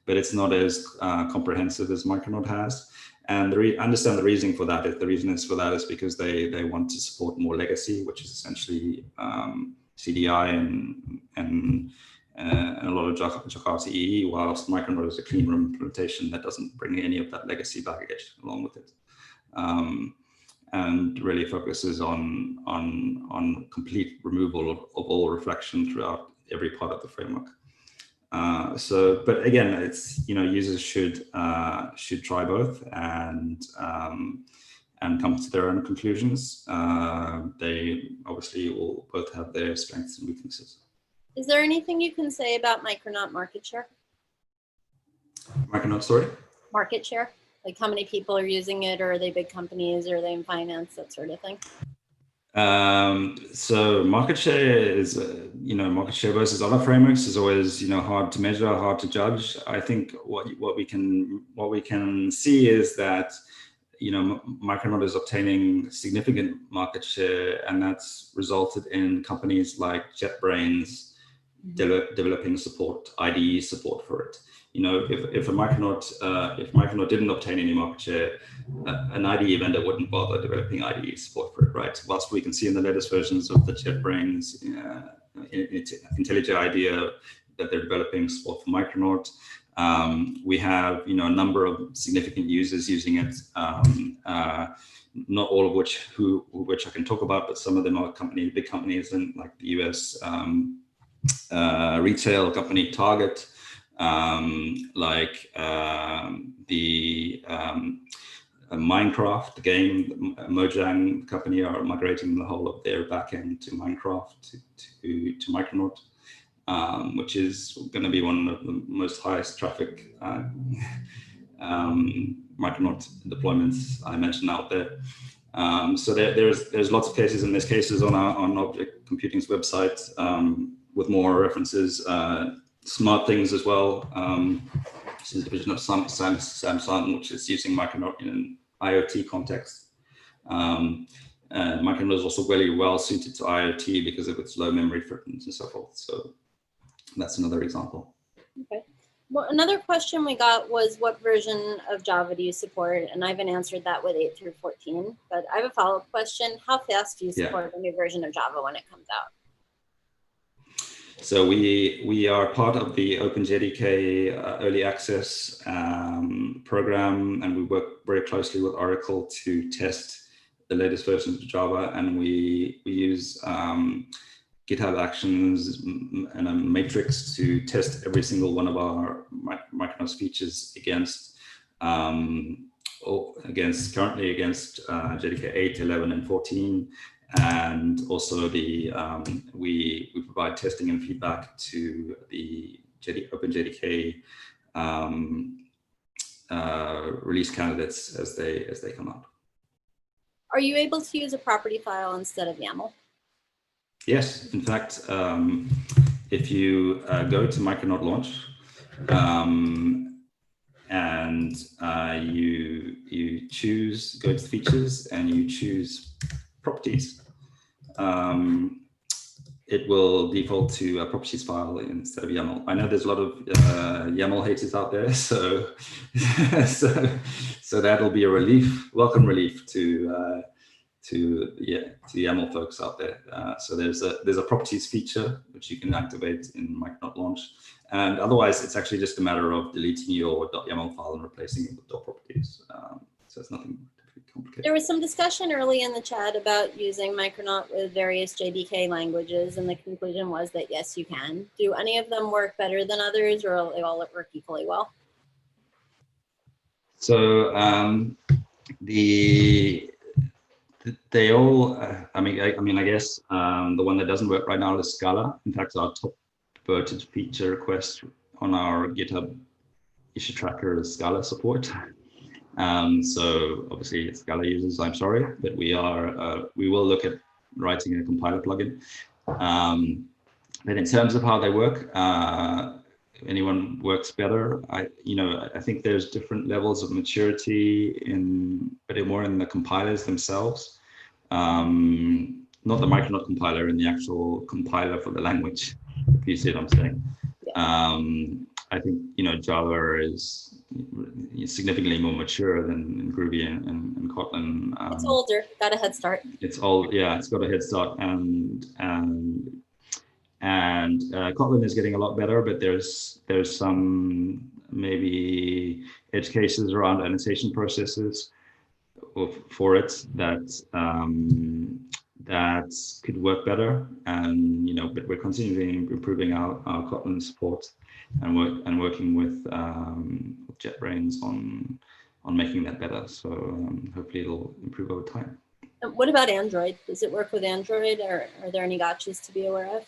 but it's not as comprehensive as Micronaut has. And understand the reasoning for that. The reason is because they want to support more legacy, which is essentially CDI and a lot of Jakarta EE, whilst Micronaut is a clean room implementation that doesn't bring any of that legacy baggage along with it. And really focuses on complete removal of all reflection throughout every part of the framework. But again, it's, users should try both and come to their own conclusions. They obviously will both have their strengths and weaknesses. Is there anything you can say about Micronaut market share? Micronaut, sorry? Market share, like how many people are using it, or are they big companies, or are they in finance, that sort of thing? So market share is, market share versus other frameworks is always, hard to measure, hard to judge. I think what we can see is that, Micronaut is obtaining significant market share, and that's resulted in companies like JetBrains developing support, IDE support for it. If Micronaut didn't obtain any market share, an IDE vendor wouldn't bother developing IDE support for it, right? Whilst we can see in the latest versions of the JetBrains, IntelliJ IDEA that they're developing support for Micronaut. We have, a number of significant users using it. Not all of which I can talk about, but some of them are big companies in like the US retail company Target. The Minecraft game, Mojang company are migrating the whole of their backend to Minecraft to Micronaut, which is going to be one of the most highest traffic Micronaut deployments I mentioned out there. So there's lots of cases, and there's cases on Object Computing's website with more references. Smart Things as well. This is a division of Samsung, which is using Micronaut in an IoT context. Micronaut is also really well suited to IoT because of its low memory footprint and so forth. So that's another example. Okay. Well, another question we got was, what version of Java do you support? And I haven't answered that with 8 through 14, but I have a follow-up question. How fast do you support a new version of Java when it comes out? So we are part of the OpenJDK early access program, and we work very closely with Oracle to test the latest versions of Java, and we use GitHub Actions and a matrix to test every single one of our Micronaut features against currently against JDK 8, 11, and 14. And also we provide testing and feedback to the OpenJDK release candidates as they come out. Are you able to use a property file instead of YAML? Yes, in fact, if you go to MightNotLaunch and you choose, go to features and you choose properties, it will default to a properties file instead of YAML. I know there's a lot of YAML haters out there, so so that'll be a relief, welcome relief to YAML folks out there. So there's a properties feature which you can activate in MightNotLaunch, and otherwise it's actually just a matter of deleting your .yaml file and replacing it with .properties. So it's nothing complicated. There was some discussion early in the chat about using Micronaut with various JDK languages, and the conclusion was that yes, you can. Do any of them work better than others, or they all work equally well? So they all, I guess the one that doesn't work right now is Scala. In fact, our top voted feature request on our GitHub issue tracker is Scala support. So obviously Scala users, I'm sorry, but we will look at writing a compiler plugin. But in terms of how they work, anyone works better. I think there's different levels of maturity but more in the compilers themselves. not the Micronaut compiler, in the actual compiler for the language, if you see what I'm saying. I think, Java is significantly more mature than Groovy and Kotlin. It's older, got a head start. It's old, yeah, it's got a head start, and Kotlin is getting a lot better, but there's some maybe edge cases around annotation processes for it that could work better, and but we're continually improving our Kotlin support and working with JetBrains on making that better. So hopefully it'll improve over time. And what about Android? Does it work with Android, or are there any gotchas to be aware of?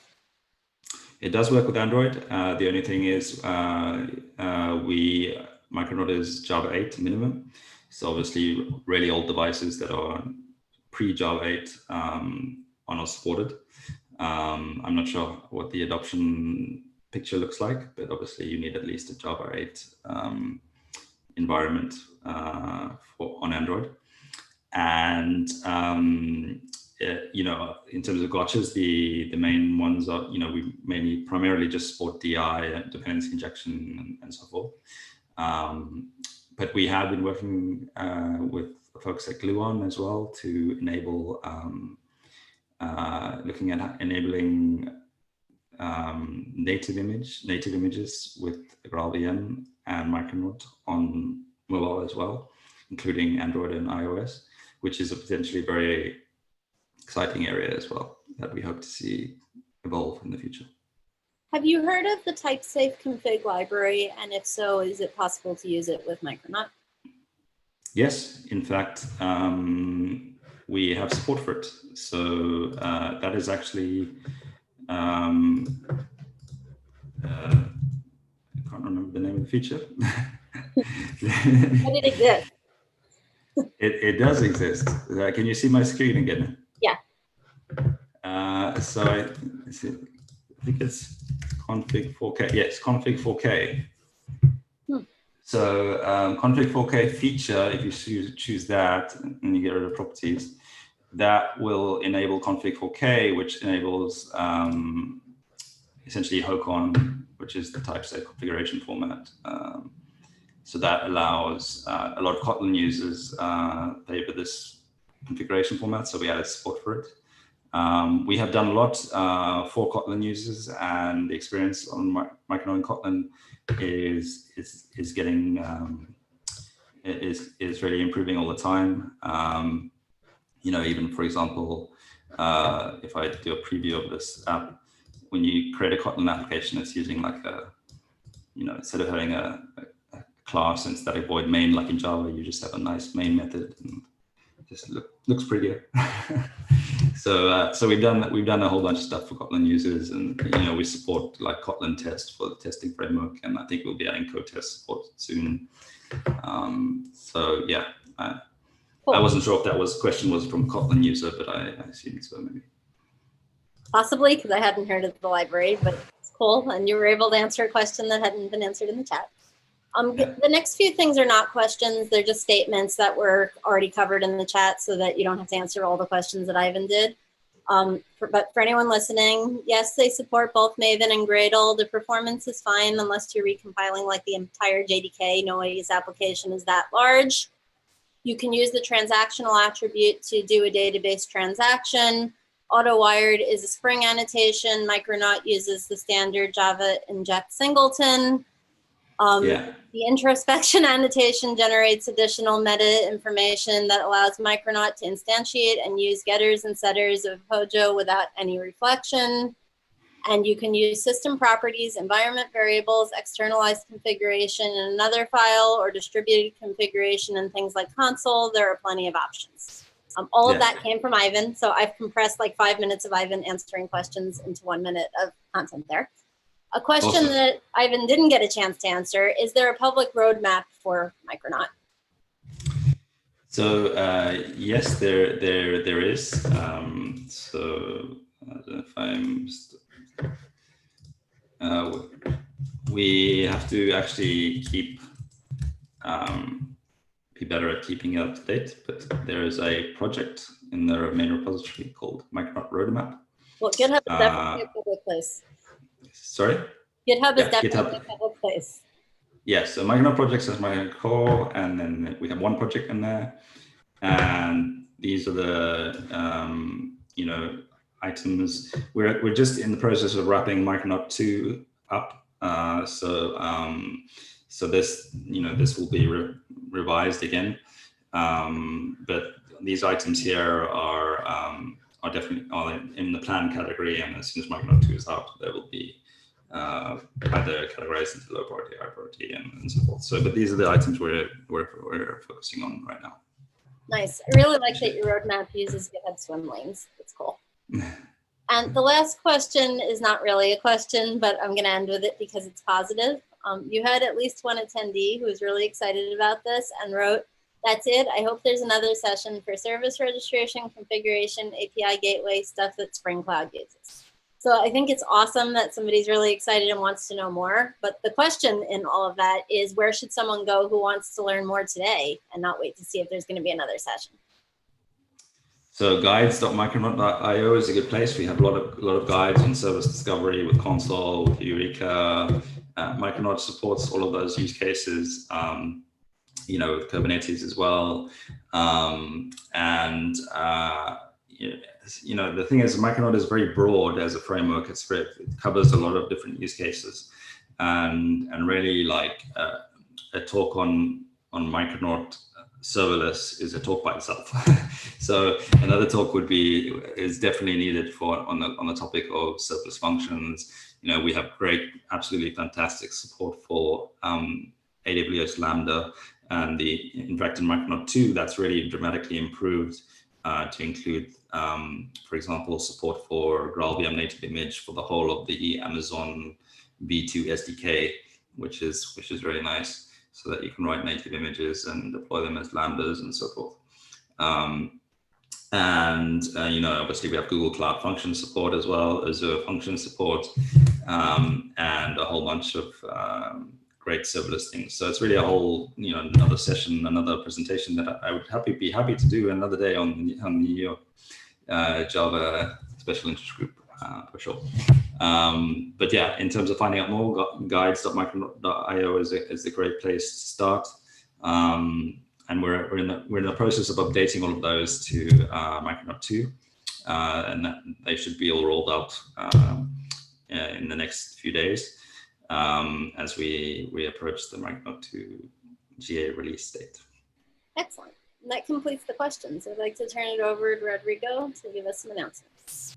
It does work with Android. The only thing is Micronaut is Java 8 minimum. So obviously really old devices that are pre-Java 8 are not supported. I'm not sure what the adoption picture looks like, but obviously you need at least a Java 8 environment on Android. And in terms of gotchas, the main ones are, we primarily just support DI, dependency injection, and so forth. But we have been working with folks at Gluon as well to enable, looking at enabling native images with GraalVM and Micronaut on mobile as well, including Android and iOS, which is a potentially very exciting area as well that we hope to see evolve in the future. Have you heard of the type-safe config library? And if so, is it possible to use it with Micronaut? Yes, in fact, we have support for it. So that is actually, I can't remember the name of the feature. But it exists. It does exist. Can you see my screen again? Yeah. So I think it's config 4K. Yes, config 4K. So config 4K feature, if you choose that and you get rid of properties, that will enable config 4K, which enables essentially HOCON, which is the type-safe configuration format. So that allows a lot of Kotlin users favor this configuration format, so we added support for it. We have done a lot for Kotlin users, and the experience on Micronaut and Kotlin is getting is really improving all the time. Even for example, if I do a preview of this app, when you create a Kotlin application, it's using like a, instead of having a class and static void main like in Java, you just have a nice main method and just looks prettier. So we've done a whole bunch of stuff for Kotlin users, and we support like Kotlin test for the testing framework, and I think we'll be adding code test support soon. So yeah, cool. I wasn't sure if that question was from a Kotlin user, but I assumed so, maybe. Possibly, because I hadn't heard of the library, but it's cool, and you were able to answer a question that hadn't been answered in the chat. The next few things are not questions, they're just statements that were already covered in the chat so that you don't have to answer all the questions that Ivan did. But for anyone listening, yes, they support both Maven and Gradle. The performance is fine unless you're recompiling like the entire JDK. Nobody's application is that large. You can use the transactional attribute to do a database transaction. Auto-wired is a Spring annotation. Micronaut uses the standard Java inject singleton. The introspection annotation generates additional meta information that allows Micronaut to instantiate and use getters and setters of Hojo without any reflection. And you can use system properties, environment variables, externalized configuration in another file, or distributed configuration and things like console. There are plenty of options. All of that came from Ivan, so I've compressed like 5 minutes of Ivan answering questions into 1 minute of content there. A question that Ivan didn't get a chance to answer: is there a public roadmap for Micronaut? So yes, there is. So I don't know if I'm. We have to actually keep be better at keeping it up to date, but there is a project in the main repository called Micronaut Roadmap. Well, GitHub is definitely a public place. Sorry? GitHub is definitely GitHub. a public place. Yes, so Micronaut projects is my core, and then we have one project in there, and these are the items. We're just in the process of wrapping Micronaut 2 up. So this this will be revised again, but these items here are definitely in the plan category, and as soon as Micronaut 2 is out, there will be either categorized into low priority, high priority, and so forth. So, but these are the items we're focusing on right now. Nice. I really like that your roadmap uses GitHub swim lanes. That's cool. And the last question is not really a question, but I'm going to end with it because it's positive. You had at least one attendee who was really excited about this and wrote, "That's it. I hope there's another session for service registration, configuration, API gateway, stuff that Spring Cloud uses." So I think it's awesome that somebody's really excited and wants to know more. But the question in all of that is, where should someone go who wants to learn more today and not wait to see if there's going to be another session? So guides.micronaut.io is a good place. We have a lot of guides on service discovery with console, with Eureka. Micronaut supports all of those use cases, with Kubernetes as well. The thing is, Micronaut is very broad as a framework. It covers a lot of different use cases, and really like a talk on Micronaut serverless is a talk by itself. So another talk is definitely needed on the topic of serverless functions. We have absolutely fantastic support for AWS Lambda, and in fact in Micronaut 2, that's really dramatically improved to include, for example, support for GraalVM native image for the whole of the Amazon V2 SDK, which is really nice, so that you can write native images and deploy them as Lambdas and so forth. Obviously we have Google Cloud Function support as well, Azure Function support, and a whole bunch of great serverless things. So it's really a whole, another session, another presentation that I would be happy to do another day on the Java Special Interest Group for sure. But yeah, in terms of finding out more, guides.micronaut.io is a great place to start. And we're in the process of updating all of those to Micronaut 2, and they should be all rolled out in the next few days as we approach the Micronaut 2 GA release date. Excellent. And that completes the questions. I'd like to turn it over to Rodrigo to give us some announcements.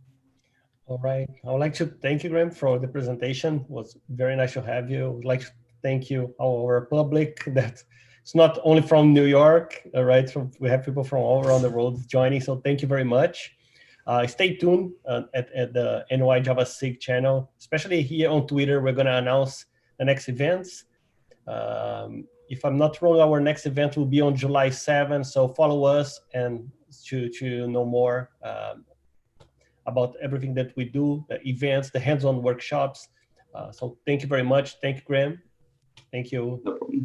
All right. I would like to thank you, Graeme, for the presentation. It was very nice to have you. I would like to thank you, our public, that it's not only from New York, right? We have people from all around the world joining, so thank you very much. Stay tuned at the NYJavaSIG channel, especially here on Twitter. We're going to announce the next events. If I'm not wrong, our next event will be on July 7th, so follow us and to know more about everything that we do, the events, the hands-on workshops. So thank you very much. Thank you, Graeme. Thank you. No problem.